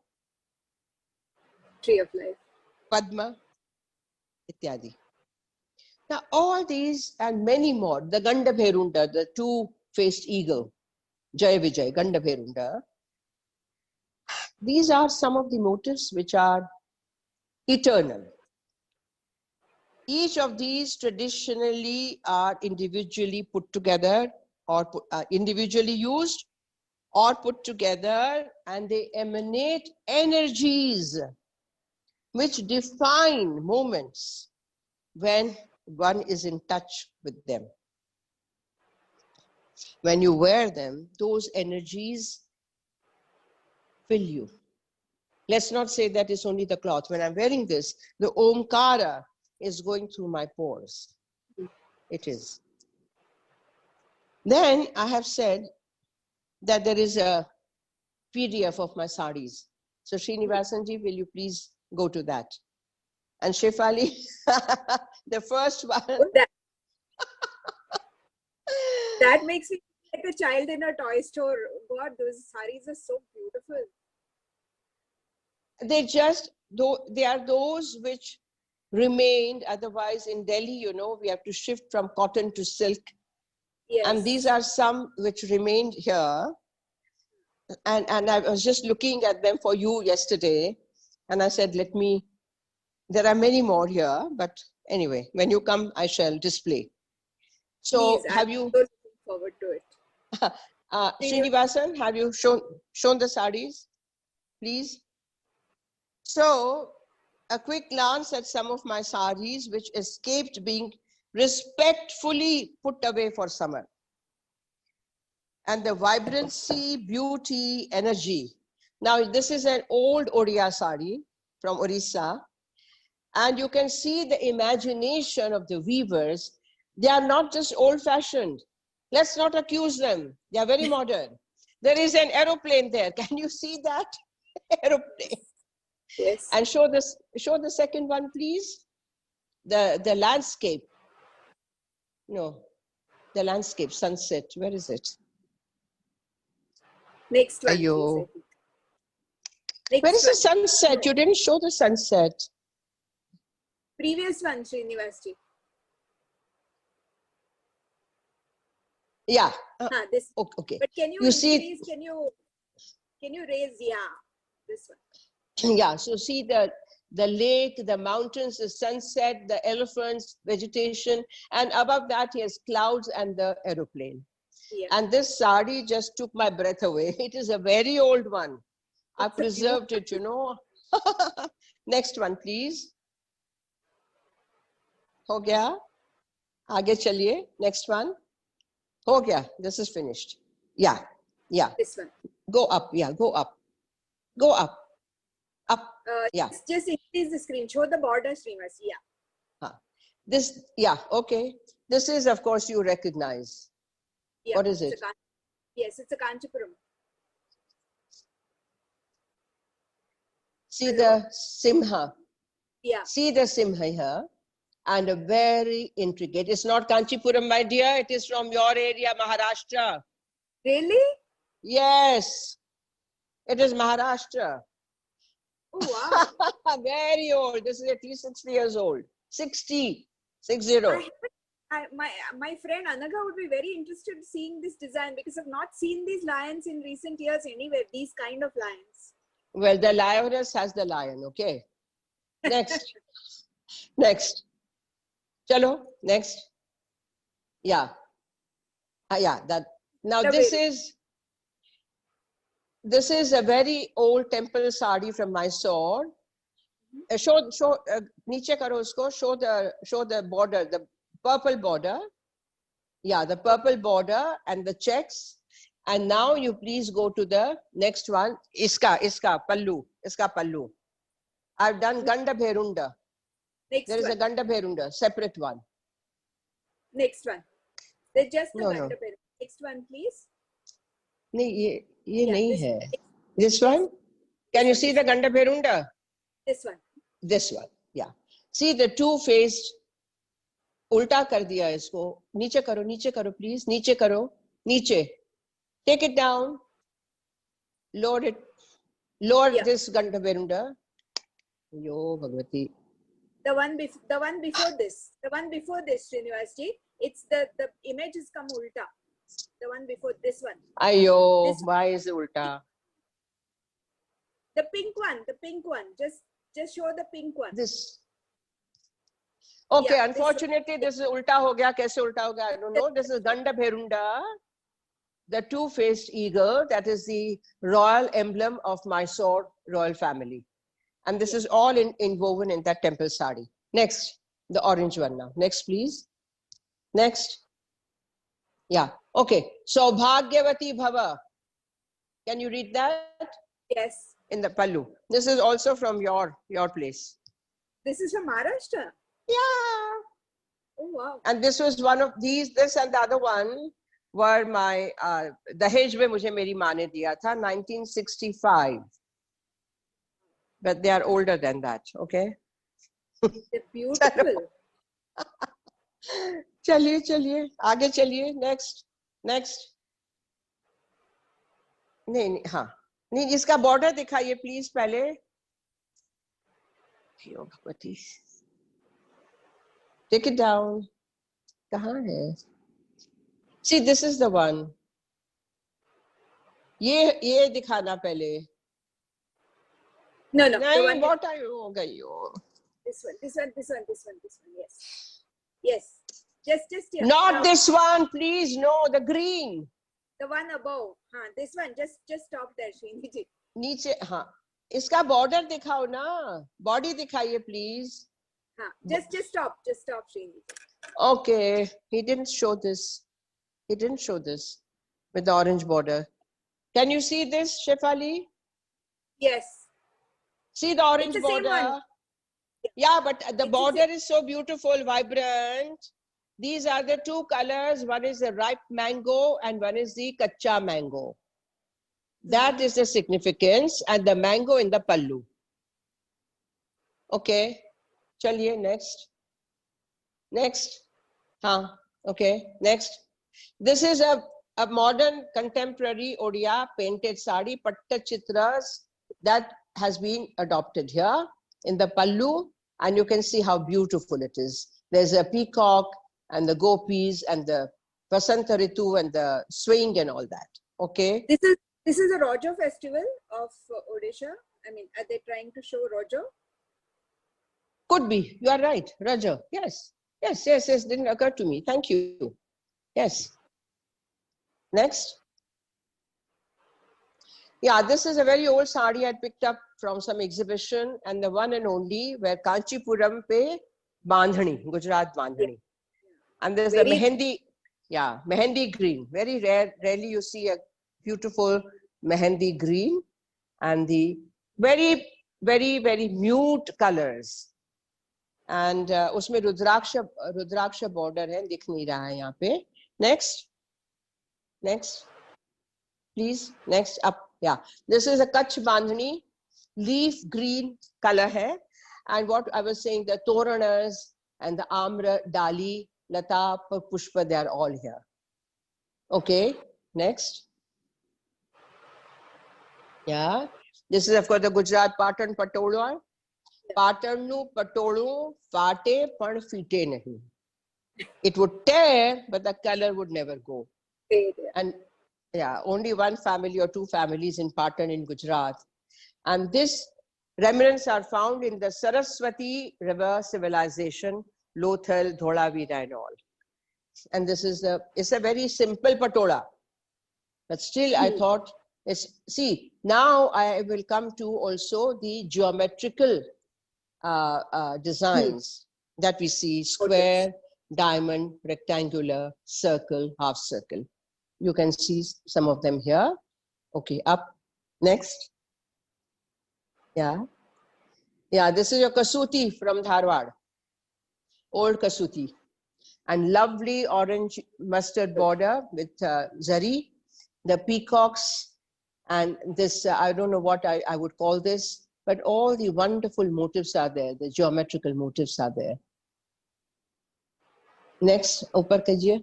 Tree of life, Padma, ityadi. Now all these and many more, the Gandabherunda, the two-faced eagle, Jaya Vijay, Gandabherunda, these are some of the motifs which are eternal. Each of these traditionally are individually put together or individually used or put together, and they emanate energies which define moments when one is in touch with them. When you wear them, those energies fill you. Let's not say that it's only the cloth. When I'm wearing this, the Omkara is going through my pores. It is. Then I have said that there is a PDF of my sarees. So Srinivasanji, will you please go to that? And Shefali, the first one. That makes me like a child in a toy store. God, those sarees are so beautiful. They are those which remained. Otherwise, in Delhi, you know, we have to shift from cotton to silk. Yes. And these are some which remained here. And I was just looking at them for you yesterday. And I said, there are many more here. But anyway, when you come, I shall display. So Please, have I'm you, so looking forward to it. Srinivasan, have you shown the sarees, please? So a quick glance at some of my sarees, which escaped being respectfully put away for summer. And the vibrancy, beauty, energy. Now, this is an old Odia sari from Orissa. And you can see the imagination of the weavers. They are not just old-fashioned. Let's not accuse them. They are very modern. There is an aeroplane there. Can you see that aeroplane? Yes. And show the second one, please. The landscape. No, the landscape, sunset. Where is it? Next one, Ayo. please. Next Where is the one. sunset? You didn't show the sunset. Previous one, Srinivasji. Yeah. This. Okay. But can you increase, see? Can you raise? Yeah, this one. Yeah. So see the lake, the mountains, the sunset, the elephants, vegetation, and above that he has clouds and the aeroplane. Yeah. And this sari just took my breath away. It is a very old one. I preserved it, you know. Next one, please. Ho gaya? Aage chaliye. Next one. Ho gaya. This is finished. Yeah. Yeah. This one. Go up. Yeah. Go up. Go up. Up. Yeah. Just increase the screen. Show the border, Srinivas. Yeah. This. Yeah. Okay. This is, of course, you recognize. Yeah. What is it? Yes, it's a Kanchipuram. See the Simha. Yeah. See the Simha here. And a very intricate. It's not Kanchipuram, my dear. It is from your area, Maharashtra. Really? Yes. It is Maharashtra. Oh, wow. Very old. This is at least 60 years old. 60. 60. My friend Anaga would be very interested in seeing this design because I've not seen these lions in recent years anywhere, these kind of lions. Well, the lioness has the lion, okay? Next. Next. Chalo, next. Yeah. Yeah, that. Now this is a very old temple sari from Mysore. Show niche karo usko, show the border, the purple border. Yeah, the purple border and the checks. And now you please go to the next one. Iska pallu. I've done Ganda Bherunda. There is a Ganda Bherunda, separate one. Next one. There's just the Ganda No. Bherunda. Next one, please. Nahi, ye nahi hai. This one? Can you see the Ganda Bherunda? This one. This one, yeah. See the two-faced. Ulta kar diya isko. Niche karo, please. Niche karo. Niche. Take it down. Lower it. Lower this Ganda Bherunda. Yo, Bhagavati. The one before this, Srinivasji, it's the image has come ulta. The one before this one. Ayo, why is it ulta? The pink one. Just show the pink one. This. Okay, yeah, unfortunately, this is ulta ho gaya. Kaise ulta ho gaya? I don't know. This is Ganda Bherunda, the two-faced eagle. That is the royal emblem of Mysore royal family. And this is all woven in that temple sari. Next, the orange one now. Next, please. Next. Yeah. Okay. So, Bhagyavati Bhava. Can you read that? Yes. In the pallu. This is also from your place. This is from Maharashtra? Yeah. Oh, wow. And this was one of these, this and the other one were my, Dahej mein mujhe meri maa ne diya tha, 1965. But they are older than that, okay? They're beautiful. चलिए आगे चलिए next नहीं इसका border दिखाइए please पहले Bhagwati Take it down. कहाँ है? See, this is the one. ये दिखाना पहले. No, no. The नहीं, one. what are you हो गई हो? This one. Yes. Yes. Just here. Not Now, this one, please. No, the green. the one above. This one. Just stop there, Srini ji. नीचे हाँ. इसका border दिखाओ ना. Body दिखाइए, please. Just stop. Just stop, Srini ji. Okay. He didn't show this. He didn't show this with the orange border. Can you see this, Shefali? Yes. See the orange It's the same border? one. Yeah, but the It's border is so beautiful, vibrant. These are the two colors. One is the ripe mango and one is the kacha mango. That is the significance, and the mango in the pallu. Okay. Chaliye, next. Next. Okay. Next. This is a modern contemporary Odia painted sari, patta chitras that has been adopted here in the pallu, and you can see how beautiful it is. There's a peacock and the gopis and the Vasanta Ritu and the swing and all that. Okay. This is a Rojo festival of Odisha. I mean, are they trying to show Rojo? Could be. You are right, Raja. Yes. Didn't occur to me. Thank you. Yes. Next. Yeah, this is a very old sari I picked up from some exhibition, and the one and only where Kanchipuram pe Bandhani, Gujarat Bandhani. And there's the Mehendi, Mehendi green. Very rarely you see a beautiful Mehendi green, and the very, very, very mute colors. And उसमें रुद्राक्ष border है, दिख नहीं रहा है यहाँ पे. Next, please. Next up. Yeah, this is a Kutch Bandhani, leaf green color hai. And what I was saying, the Toranas and the Amra, Dali, Lata, Pushpa, they are all here. Okay, next. Yeah, this is of course the Gujarat Patan Patola. Patan nu patolu fate pan fite nahi. It would tear, but the color would never go. And yeah, only one family or two families in Patan in Gujarat. And this remnants are found in the Saraswati River civilization, Lothal, Dholavira and all. And this is it's a very simple patola. But still I thought, see, now I will come to also the geometrical designs that we see: square, diamond, rectangular, circle, half circle. You can see some of them here. Okay, up. Next. Yeah, this is your Kasuti from Dharwad. Old Kasuti. And lovely orange mustard border with zari, the peacocks, and this, I don't know what I would call this, but all the wonderful motifs are there. The geometrical motifs are there. Next, upar kajiye.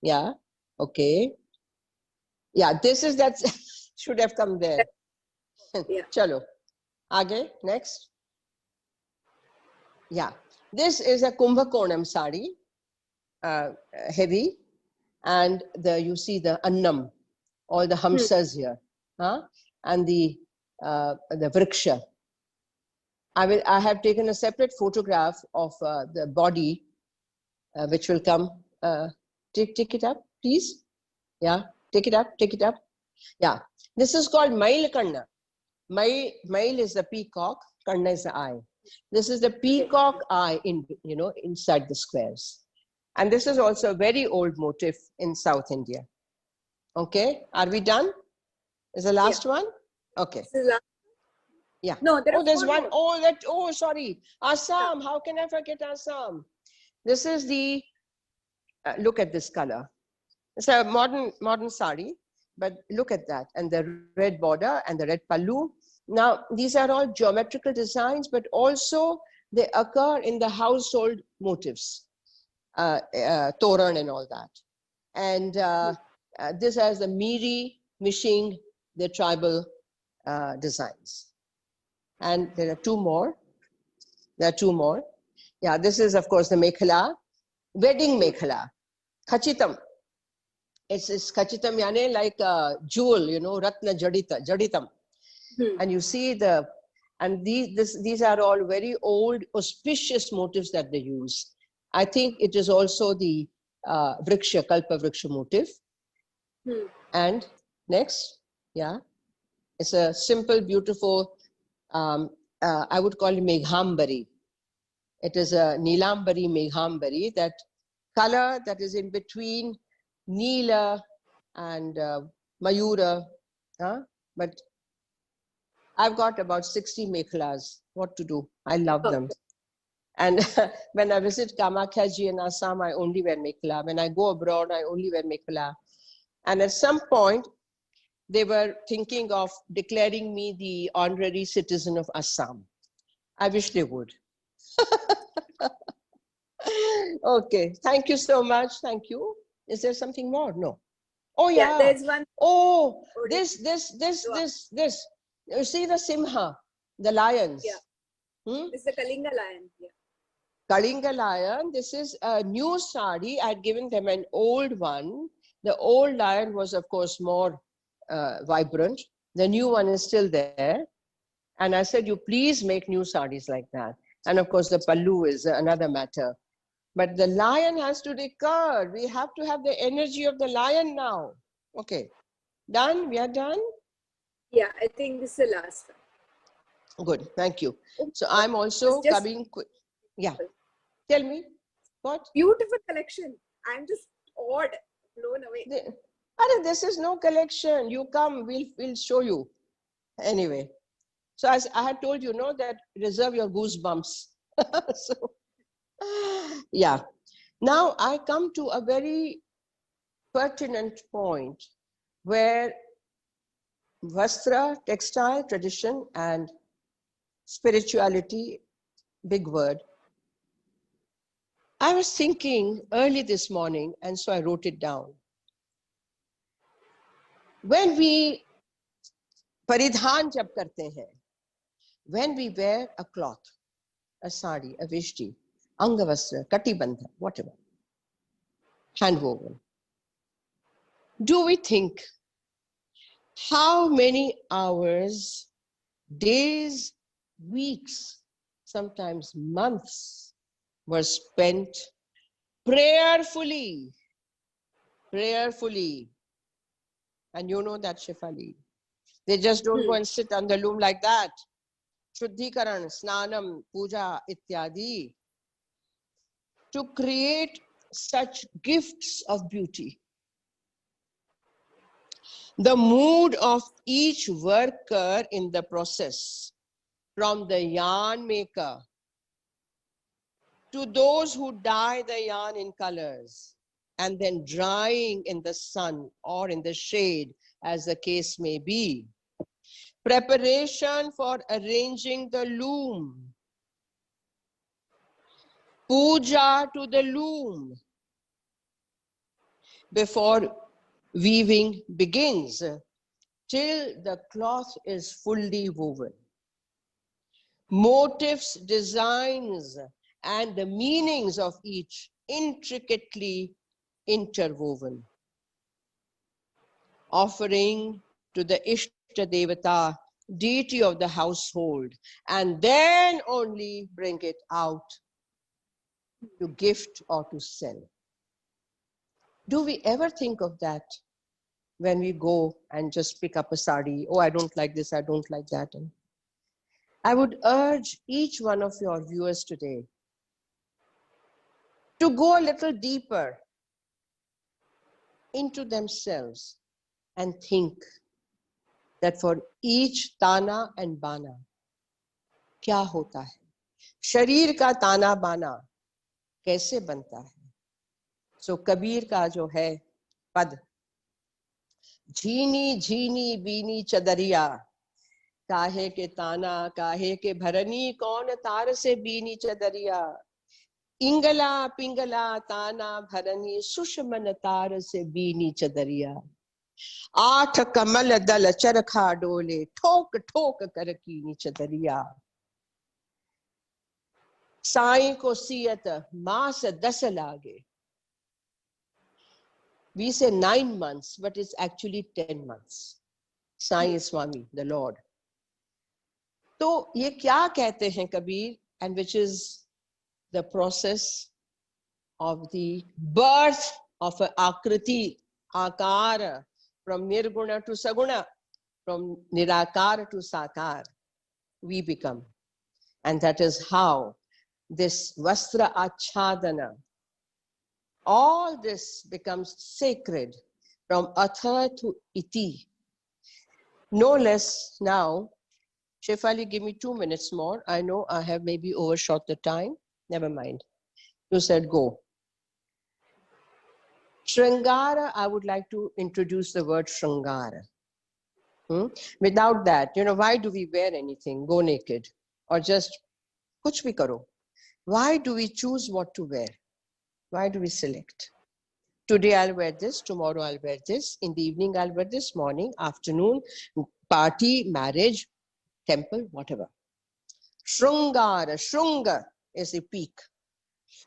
Yeah. Okay. Yeah, this is that should have come there. Yeah. Chalo. Aage, next. Yeah. This is a Kumbhakonam sari, heavy, and you see the annam, all the hamsas here, and the vriksha. I have taken a separate photograph of the body, which will come. Take it up, please. Yeah, take it up. Yeah, this is called Mail Kanna. Mail is the peacock, Kanna is the eye. This is the peacock eye inside the squares. And this is also a very old motif in South India. Okay, are we done? Is the last one? Okay. Yeah. No, there's one. Sorry. Assam. How can I forget Assam? This is the, look at this color. It's a modern sari, but look at that. And the red border and the red pallu. Now, these are all geometrical designs, but also they occur in the household motifs, Toran and all that. And this has the Miri, Mishing, the tribal designs. And there are two more. Yeah, this is of course the mekhela, wedding mekhela, khachitam. It's khachitam yani like a jewel, you know, ratna jaditam. And you see these are all very old auspicious motifs that they use. I think it is also the vriksha, kalpa vriksha motif. And next, yeah, it's a simple, beautiful, I would call it Meghambari. It is a Nilambari Meghambari, that color that is in between Neela and Mayura. But I've got about 60 mekhalas. What to do? I love them. And when I visit Kamakyaji in Assam, I only wear mekhela. When I go abroad, I only wear mekhela. And at some point, they were thinking of declaring me the honorary citizen of Assam. I wish they would. Okay, thank you so much. Thank you. Is there something more? No. Oh yeah. There's one. Oh, this. You see the Simha, the lions. Yeah. This is the Kalinga lion. Yeah. Kalinga lion. This is a new sari. I had given them an old one. The old lion was, of course, more vibrant. The new one is still there. And I said, you please make new saris like that. And of course, the pallu is another matter. But the lion has to recur. We have to have the energy of the lion now. Okay. Done? We are done? Yeah, I think this is the last one. Good. Thank you. So I'm also coming. Yeah. Tell me. What? Beautiful collection. I'm just awed, blown away. This is no collection. You come, we'll show you. Anyway. So as I had told you, that reserve your goosebumps. So, yeah. Now I come to a very pertinent point where Vastra, textile, tradition, and spirituality, big word. I was thinking early this morning, and so I wrote it down. When we paridhan jab karte hain, when we wear a cloth, a sari, a vishti, angavastra, katibandha, whatever, hand woven, do we think how many hours, days, weeks, sometimes months were spent prayerfully? And you know that, Shefali. They just don't go and sit on the loom like that. Shuddhikaran, snanam, puja, ityadi. To create such gifts of beauty. The mood of each worker in the process, from the yarn maker to those who dye the yarn in colors and then drying in the sun or in the shade, as the case may be. Preparation for arranging the loom. Puja to the loom before weaving begins, till the cloth is fully woven. Motifs, designs, and the meanings of each intricately interwoven. Offering to the Ishta Devata, deity of the household, and then only bring it out to gift or to sell. Do we ever think of that when we go and just pick up a sari? Oh, I don't like this, I don't like that. And I would urge each one of your viewers today to go a little deeper into themselves and think that for each tana and bana, kya hota hai? Sharir ka tana bana kaise banta hai? So Kabir ka jo hai pad, झीनी झीनी बीनी चदरिया, काहे के ताना काहे के भरनी, कौन तार से बीनी चदरिया, इंगला पिंगला ताना भरनी, सुषमन तार से बीनी चदरिया, आठ कमल दल चरखा डोले, ठोक ठोक कर कीनी चदरिया. साई को सियत मास 10 लागे. We say 9 months, but it's actually 10 months. Sai Swami, the Lord. तो ये क्या कहते हैं Kabir, and which is the process of the birth of a akriti, akara, from nirguna to saguna, from nirakar to sakar, we become. And that is how this vastra achadana, all this becomes sacred from atha to iti. No less now. Shefali, give me 2 minutes more. I know I have maybe overshot the time. Never mind. You said go. Shrangara, I would like to introduce the word Shrangara. Without that, why do we wear anything? Go naked or just kuch bhi karo. Why do we choose what to wear? Why do we select? Today I'll wear this, tomorrow I'll wear this, in the evening I'll wear this, morning, afternoon, party, marriage, temple, whatever. Shrungara, Shrunga is the peak.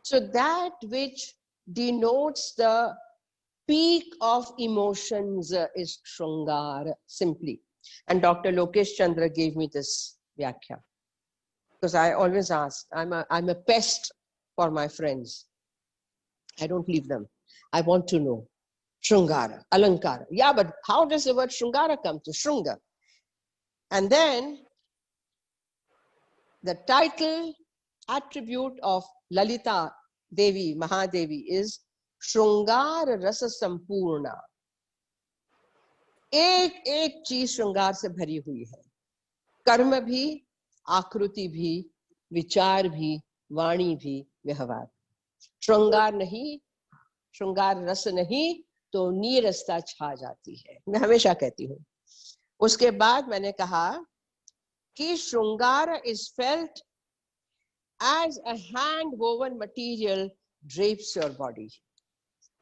So that which denotes the peak of emotions is Shrungara, simply. And Dr. Lokesh Chandra gave me this vyakhya. Because I always ask, I'm a pest for my friends. I don't leave them. I want to know. Shrungara, Alankara. Yeah, but how does the word Shrungara come to Shrunga? And then the title attribute of Lalita Devi, Mahadevi is Shrungara Rasa Sampurna. एक एक चीज श्रृंगार से भरी हुई है. कर्म भी, आकृति भी, विचार भी, वाणी भी, व्यवहार. श्रृंगार नहीं, श्रृंगार रस नहीं तो नीरसता छा जाती है. मैं हमेशा कहती हूँ. उसके बाद मैंने कहा कि श्रृंगार is felt as a hand woven material drapes your body.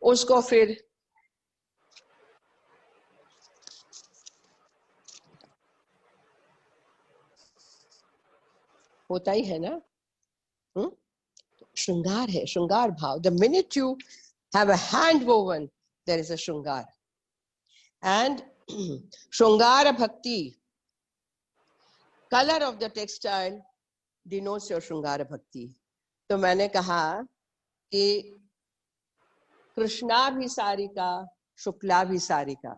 उसको फिर होता ही है ना. श्रृंगार है, श्रृंगार भाव. The minute you have a hand woven, there is a shringar. And Shrungara Bhakti, color of the textile denotes your Shrungara Bhakti. तो मैंने कहा कि कृष्णा भी सारिका, शुक्ला भी सारिका.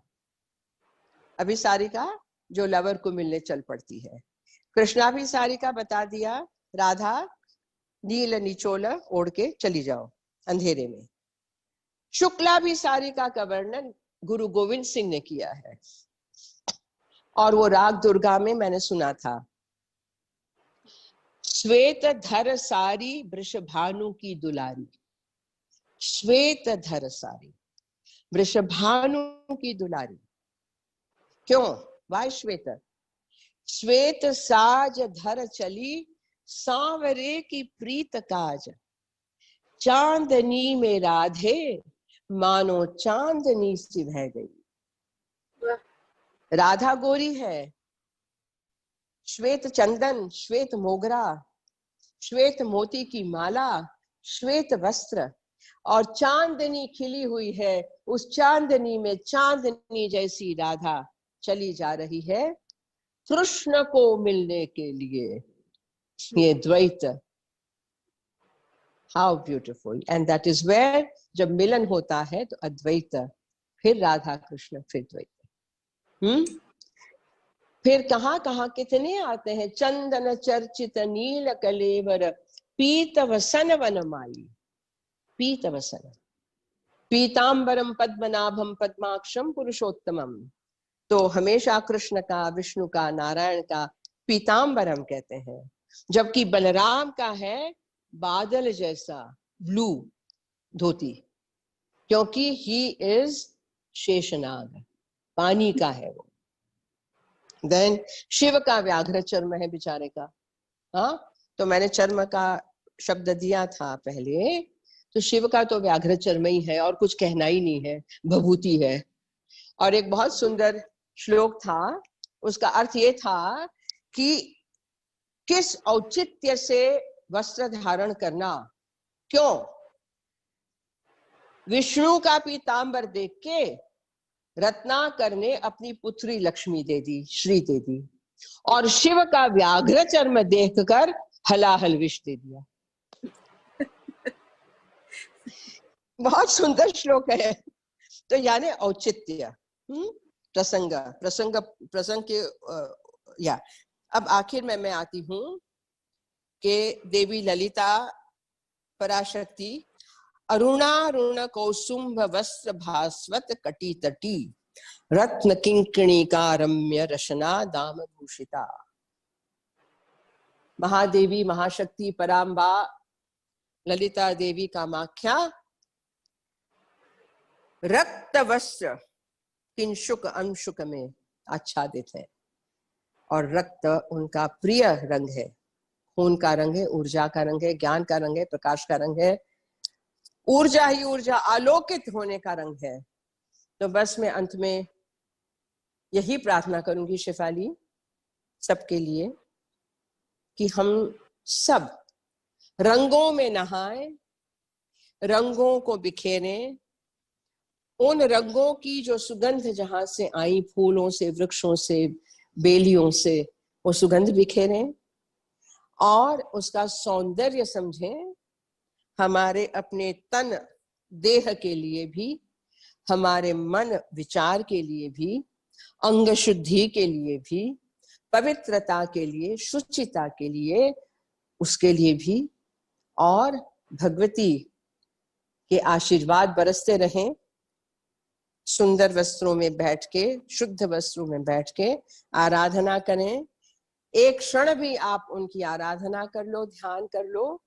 अभी सारिका जो लवर को मिलने चल पड़ती है. कृष्णा भी सारिका बता दिया. राधा नील निचोला ओढ़ के चली जाओ अंधेरे में. शुक्ला भी सारिका का वर्णन गुरु गोविंद सिंह ने किया है. और वो राग दुर्गा में मैंने सुना था. श्वेत धर सारी वृषभानु की दुलारी. श्वेत धर सारी वृषभानु की दुलारी. क्यों? वाय श्वेत? श्वेत साज धर चली सांवरे की प्रीत काज. चांदनी में राधे मानो चांदनी सी बह गई. राधा गोरी है. श्वेत चंदन, श्वेत मोगरा, श्वेत मोती की माला, श्वेत वस्त्र और चांदनी खिली हुई है. उस चांदनी में चांदनी जैसी राधा चली जा रही है कृष्ण को मिलने के लिए. ये द्वैत. How beautiful. And that is where जब मिलन होता है तो अद्वैत, फिर राधा कृष्ण, फिर द्वैत. फिर कहाँ कहाँ कितने आते हैं. चंदन चर्चित नील कलेवर पीत वसन वनमाली. पीत वसन. पीतांबरम पद्मनाभम पद्माक्षम पुरुषोत्तमम. तो हमेशा कृष्ण का, विष्णु का, नारायण का पीतांबरम कहते हैं. जबकि बलराम का है बादल जैसा ब्लू धोती, क्योंकि ही इज शेषनाग, पानी का है वो. देन शिव का व्याघ्र चर्म है बेचारे का. हाँ, तो मैंने चर्म का शब्द दिया था पहले. तो शिव का तो व्याघ्र चर्म ही है और कुछ कहना ही नहीं है, भभूति है. और एक बहुत सुंदर श्लोक था, उसका अर्थ ये था कि किस औचित्य से वस्त्र धारण करना क्यों? विष्णु का पीतांबर देख के रत्नाकर ने अपनी पुत्री लक्ष्मी दे दी, श्री दे दी, और शिव का व्याघ्र चर्म देखकर हलाहल विष दे दिया। बहुत सुंदर श्लोक है। तो यानी औचित्य, प्रसंग प्रसंग प्रसंग के या अब आखिर में मैं आती हूं कि देवी ललिता पराशक्ति अरुणारुण कौसुंभ वस्त्र भास्वत कटी तटी रत्न किंकणिका रम्य रशना दाम भूषिता। महादेवी महाशक्ति पराम्बा ललिता देवी कामाख्या रक्त वस्त्र किंशुक अंशुक में आच्छादित है, और रक्त उनका प्रिय रंग है, खून का रंग है, ऊर्जा का रंग है, ज्ञान का रंग है, प्रकाश का रंग है, ऊर्जा ही ऊर्जा, आलोकित होने का रंग है। तो बस मैं अंत में यही प्रार्थना करूंगी शेफाली सबके लिए कि हम सब रंगों में नहाएं, रंगों को बिखेरें, उन रंगों की जो सुगंध जहां से आई, फूलों से, वृक्षों से, बेलियों से, वो सुगंध बिखेरें और उसका सौंदर्य समझें, हमारे अपने तन देह के लिए भी, हमारे मन विचार के लिए भी, अंग शुद्धि के लिए भी, पवित्रता के लिए, शुचिता के लिए, उसके लिए भी, और भगवती के आशीर्वाद बरसते रहें। सुंदर वस्त्रों में बैठ के, शुद्ध वस्त्रों में बैठ के आराधना करें। एक क्षण भी आप उनकी आराधना कर लो, ध्यान कर लो,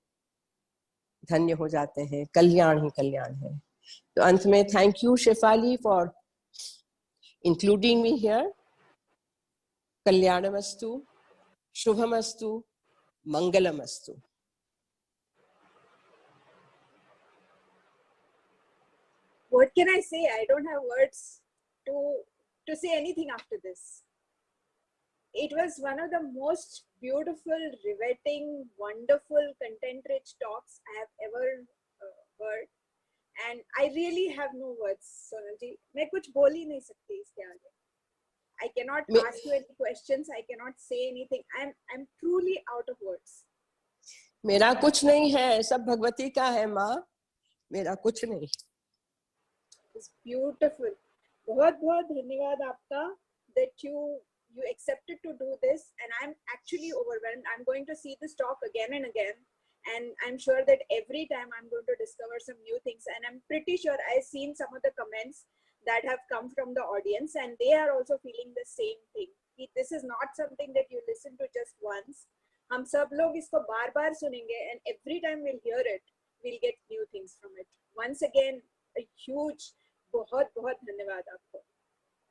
धन्य हो जाते हैं, कल्याण ही कल्याण है। तो अंत में thank you Shefali for including me here. कल्याणमस्तु, शुभमस्तु, मंगलमस्तु। What can I say? I don't have words to say anything after this. It was one of the most beautiful, riveting, wonderful, content-rich talks I have ever heard, and I really have no words, Sonal ji. मैं कुछ बोल ही नहीं सकती इसके आगे. I cannot ask you any questions. I cannot say anything. I'm truly out of words. मेरा कुछ नहीं है, सब भगवती का है माँ, मेरा कुछ नहीं। It's beautiful. बहुत बहुत धन्यवाद आपका that you accepted to do this, and I'm actually overwhelmed. I'm going to see this talk again and again, and I'm sure that every time I'm going to discover some new things, and I'm pretty sure I've seen some of the comments that have come from the audience, and they are also feeling the same thing. This is not something that you listen to just once. हम सब लोग इसको बार बार सुनेंगे, and every time we'll hear it, we'll get new things from it. Once again, a huge बहुत बहुत धन्यवाद आपको।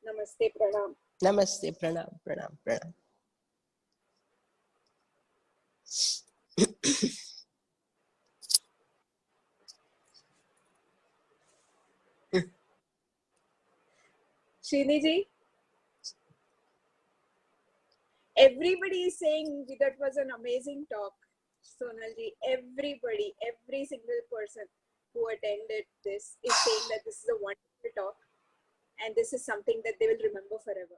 नमस्ते, प्रणाम। नमस्ते, प्रणाम, प्रणाम, प्रणाम। Srini ji, everybody is saying that was an amazing talk. Sonal ji, everybody, every single person who attended this is saying that this is a wonderful talk, and this is something that they will remember forever.